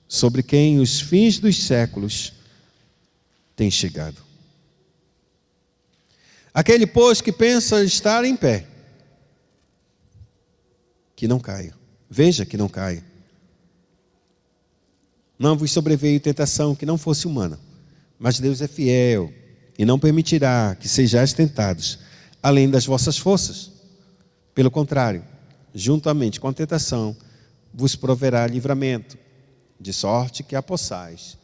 sobre quem os fins dos séculos têm chegado. Aquele, pois, que pensa estar em pé, que não caia. Veja que não caia. Não vos sobreveio tentação que não fosse humana, mas Deus é fiel e não permitirá que sejais tentados além das vossas forças. Pelo contrário, juntamente com a tentação, vos proverá livramento, de sorte que a possais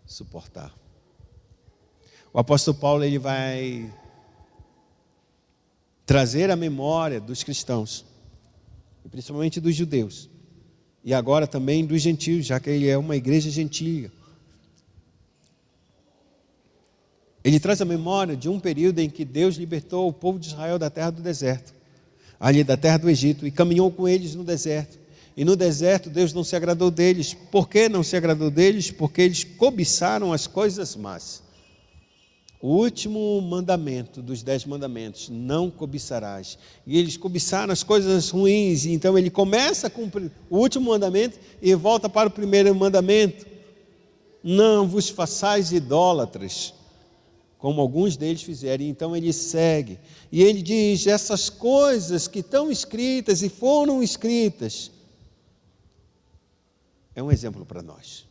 suportar. O apóstolo Paulo, ele vai trazer a memória dos cristãos, principalmente dos judeus, e agora também dos gentios, já que ele é uma igreja gentílica. Ele traz a memória de um período em que Deus libertou o povo de Israel da terra do deserto, ali da terra do Egito, e caminhou com eles no deserto. E no deserto Deus não se agradou deles. Por que não se agradou deles? Porque eles cobiçaram as coisas más. O último mandamento dos 10 mandamentos, não cobiçarás. E eles cobiçaram as coisas ruins, e então ele começa a cumprir o último mandamento e volta para o primeiro mandamento. Não vos façais idólatras, como alguns deles fizeram. E então ele segue, e ele diz, essas coisas que estão escritas e foram escritas, é um exemplo para nós.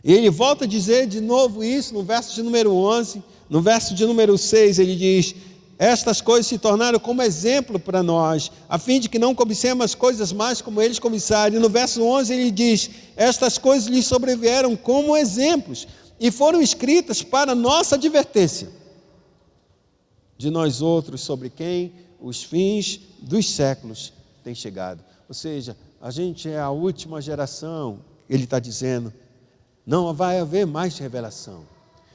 E ele volta a dizer de novo isso no verso de número 11, no verso de número 6, ele diz, estas coisas se tornaram como exemplo para nós, a fim de que não cobicemos as coisas mais como eles cobiçaram. E no verso 11 ele diz, estas coisas lhes sobrevieram como exemplos, e foram escritas para nossa advertência, de nós outros, sobre quem os fins dos séculos têm chegado. Ou seja, a gente é a última geração, ele está dizendo, não vai haver mais revelação,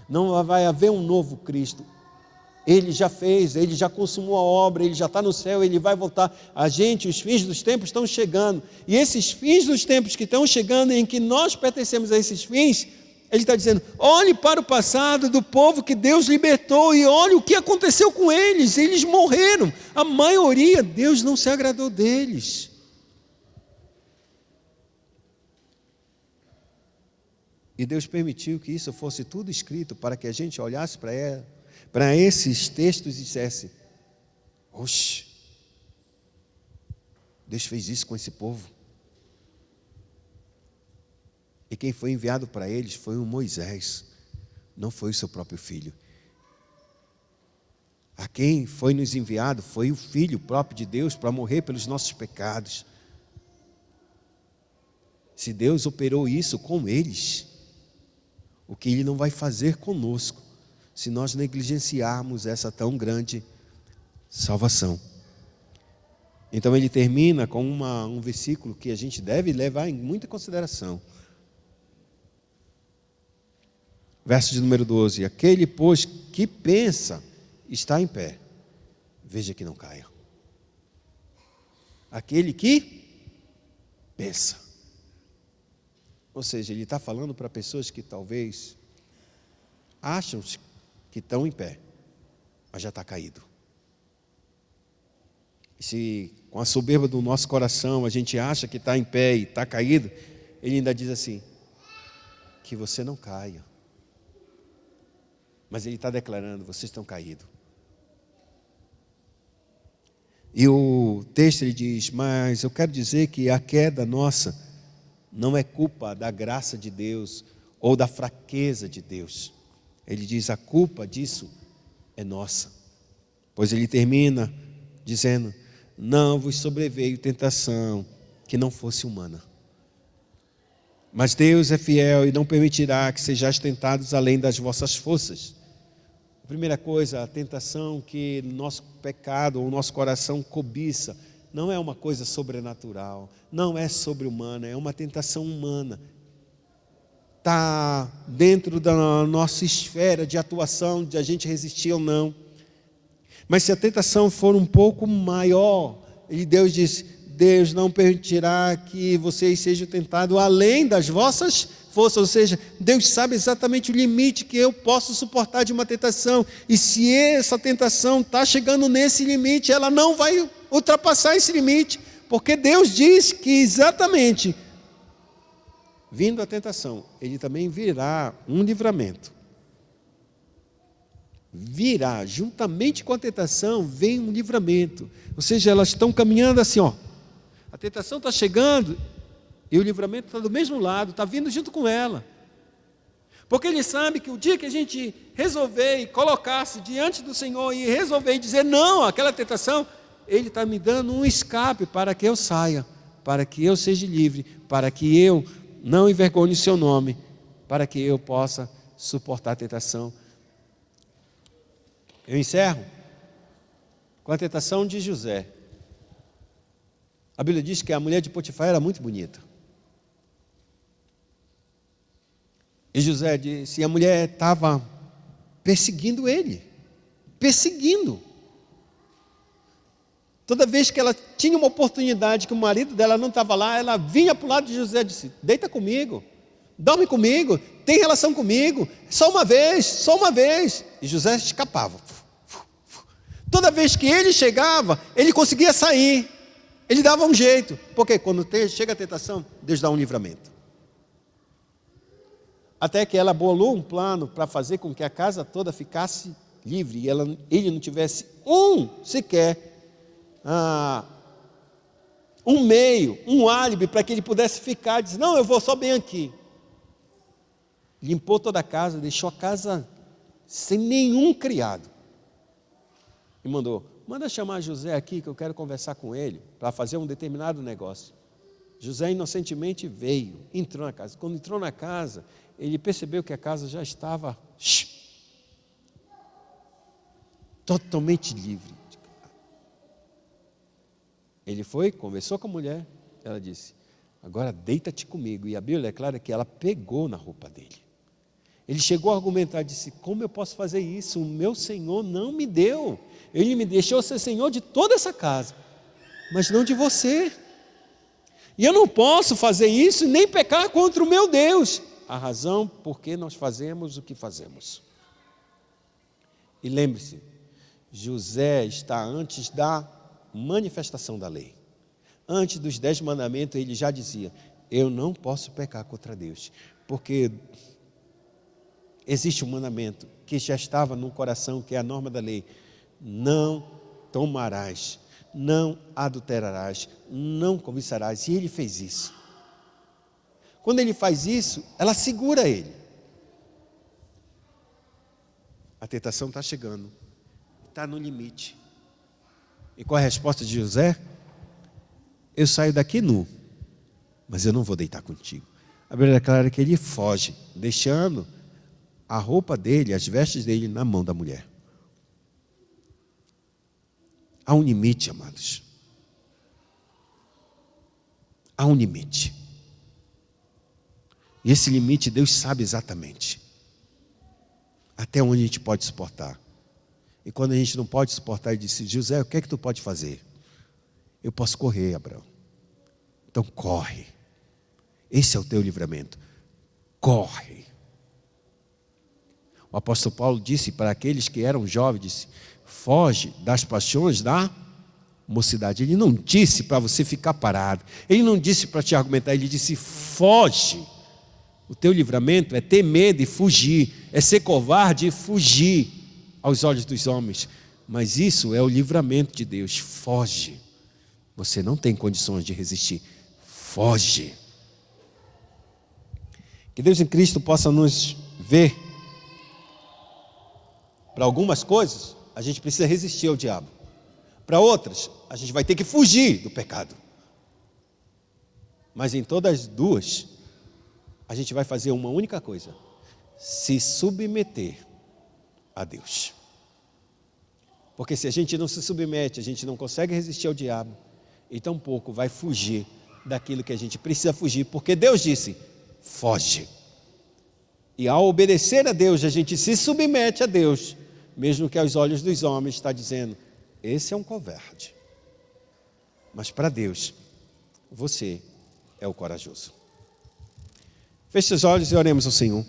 não vai haver um novo Cristo. Ele já fez, Ele já consumou a obra, Ele já está no céu, Ele vai voltar. A gente, os fins dos tempos estão chegando. E esses fins dos tempos que estão chegando, em que nós pertencemos a esses fins, Ele está dizendo, olhe para o passado do povo que Deus libertou e olhe o que aconteceu com eles. Eles morreram. A maioria, Deus não se agradou deles. E Deus permitiu que isso fosse tudo escrito para que a gente olhasse para esses textos e dissesse, oxe, Deus fez isso com esse povo. E quem foi enviado para eles foi o Moisés, não foi o seu próprio filho. A quem foi nos enviado foi o Filho próprio de Deus para morrer pelos nossos pecados. Se Deus operou isso com eles, o que Ele não vai fazer conosco, se nós negligenciarmos essa tão grande salvação. Então ele termina com um versículo que a gente deve levar em muita consideração. Verso de número 12, aquele, pois, que pensa, está em pé, veja que não caia. Aquele que pensa. Ou seja, ele está falando para pessoas que talvez acham que estão em pé, mas já está caído. E se com a soberba do nosso coração a gente acha que está em pé e está caído, ele ainda diz assim, que você não caia. Mas ele está declarando, vocês estão caídos. E o texto ele diz, mas eu quero dizer que a queda nossa não é culpa da graça de Deus ou da fraqueza de Deus. Ele diz, a culpa disso é nossa. Pois ele termina dizendo, não vos sobreveio tentação que não fosse humana. Mas Deus é fiel e não permitirá que sejais tentados além das vossas forças. A primeira coisa, a tentação que nosso pecado ou nosso coração cobiça, não é uma coisa sobrenatural, não é sobre-humana, é uma tentação humana. Está dentro da nossa esfera de atuação, de a gente resistir ou não. Mas se a tentação for um pouco maior, e Deus diz, Deus não permitirá que vocês sejam tentados além das vossas forças, ou seja, Deus sabe exatamente o limite que eu posso suportar de uma tentação, e se essa tentação está chegando nesse limite, ela não vai ultrapassar esse limite, porque Deus diz que exatamente, vindo a tentação, Ele também virá um livramento. Virá, juntamente com a tentação, vem um livramento, ou seja, elas estão caminhando assim, ó. A tentação está chegando, e o livramento está do mesmo lado, está vindo junto com ela. Porque Ele sabe que o dia que a gente resolver e colocar-se diante do Senhor e resolver e dizer não àquela tentação, Ele está me dando um escape para que eu saia, para que eu seja livre, para que eu não envergonhe o seu nome, para que eu possa suportar a tentação. Eu encerro com a tentação de José. A Bíblia diz que a mulher de Potifar era muito bonita. E José disse, e a mulher estava perseguindo ele. Perseguindo. Toda vez que ela tinha uma oportunidade que o marido dela não estava lá, ela vinha para o lado de José e disse, deita comigo, dorme comigo, tem relação comigo, só uma vez. E José escapava. Toda vez que ele chegava, ele conseguia sair. Ele dava um jeito. Porque quando chega a tentação, Deus dá um livramento. Até que ela bolou um plano para fazer com que a casa toda ficasse livre. E ele não tivesse um meio, um álibi para que ele pudesse ficar. Disse, não, eu vou só bem aqui. Limpou toda a casa, deixou a casa sem nenhum criado. E manda chamar José aqui que eu quero conversar com ele para fazer um determinado negócio. José inocentemente veio, entrou na casa. Quando entrou na casa, ele percebeu que a casa já estava totalmente livre. Ele foi, conversou com a mulher, ela disse, agora deita-te comigo. E a Bíblia declara que ela pegou na roupa dele. Ele chegou a argumentar, disse: como eu posso fazer isso? O meu Senhor não me deu. Ele me deixou ser Senhor de toda essa casa, mas não de você. E eu não posso fazer isso e nem pecar contra o meu Deus. A razão por que nós fazemos o que fazemos. E lembre-se, José está antes da manifestação da lei. Antes dos 10 mandamentos, ele já dizia: eu não posso pecar contra Deus, porque existe um mandamento que já estava no coração, que é a norma da lei: não tomarás, não adulterarás, não cobiçarás. E ele fez isso. Quando ele faz isso, ela segura ele. A tentação está chegando, está no limite. E qual é a resposta de José? Eu saio daqui nu, mas eu não vou deitar contigo. A Bíblia declara que ele foge, deixando a roupa dele, as vestes dele na mão da mulher. Há um limite, amados. Há um limite. E esse limite Deus sabe exatamente até onde a gente pode suportar. E quando a gente não pode suportar, ele disse: José, o que é que tu pode fazer? Eu posso correr, Abraão. Então corre. Esse é o teu livramento. Corre. O apóstolo Paulo disse para aqueles que eram jovens, disse: foge das paixões da mocidade. Ele não disse para você ficar parado. Ele não disse para te argumentar. Ele disse: foge. O teu livramento é ter medo e fugir. É ser covarde e fugir aos olhos dos homens. Mas isso é o livramento de Deus. Foge. Você não tem condições de resistir. Foge. Que Deus em Cristo possa nos ver. Para algumas coisas, a gente precisa resistir ao diabo. Para outras, a gente vai ter que fugir do pecado. Mas em todas as duas, a gente vai fazer uma única coisa: se submeter a Deus. Porque se a gente não se submete, a gente não consegue resistir ao diabo, e tampouco vai fugir daquilo que a gente precisa fugir, porque Deus disse: foge. E ao obedecer a Deus, a gente se submete a Deus, mesmo que aos olhos dos homens está dizendo: esse é um covarde. Mas para Deus, você é o corajoso. Feche seus olhos e oremos ao Senhor.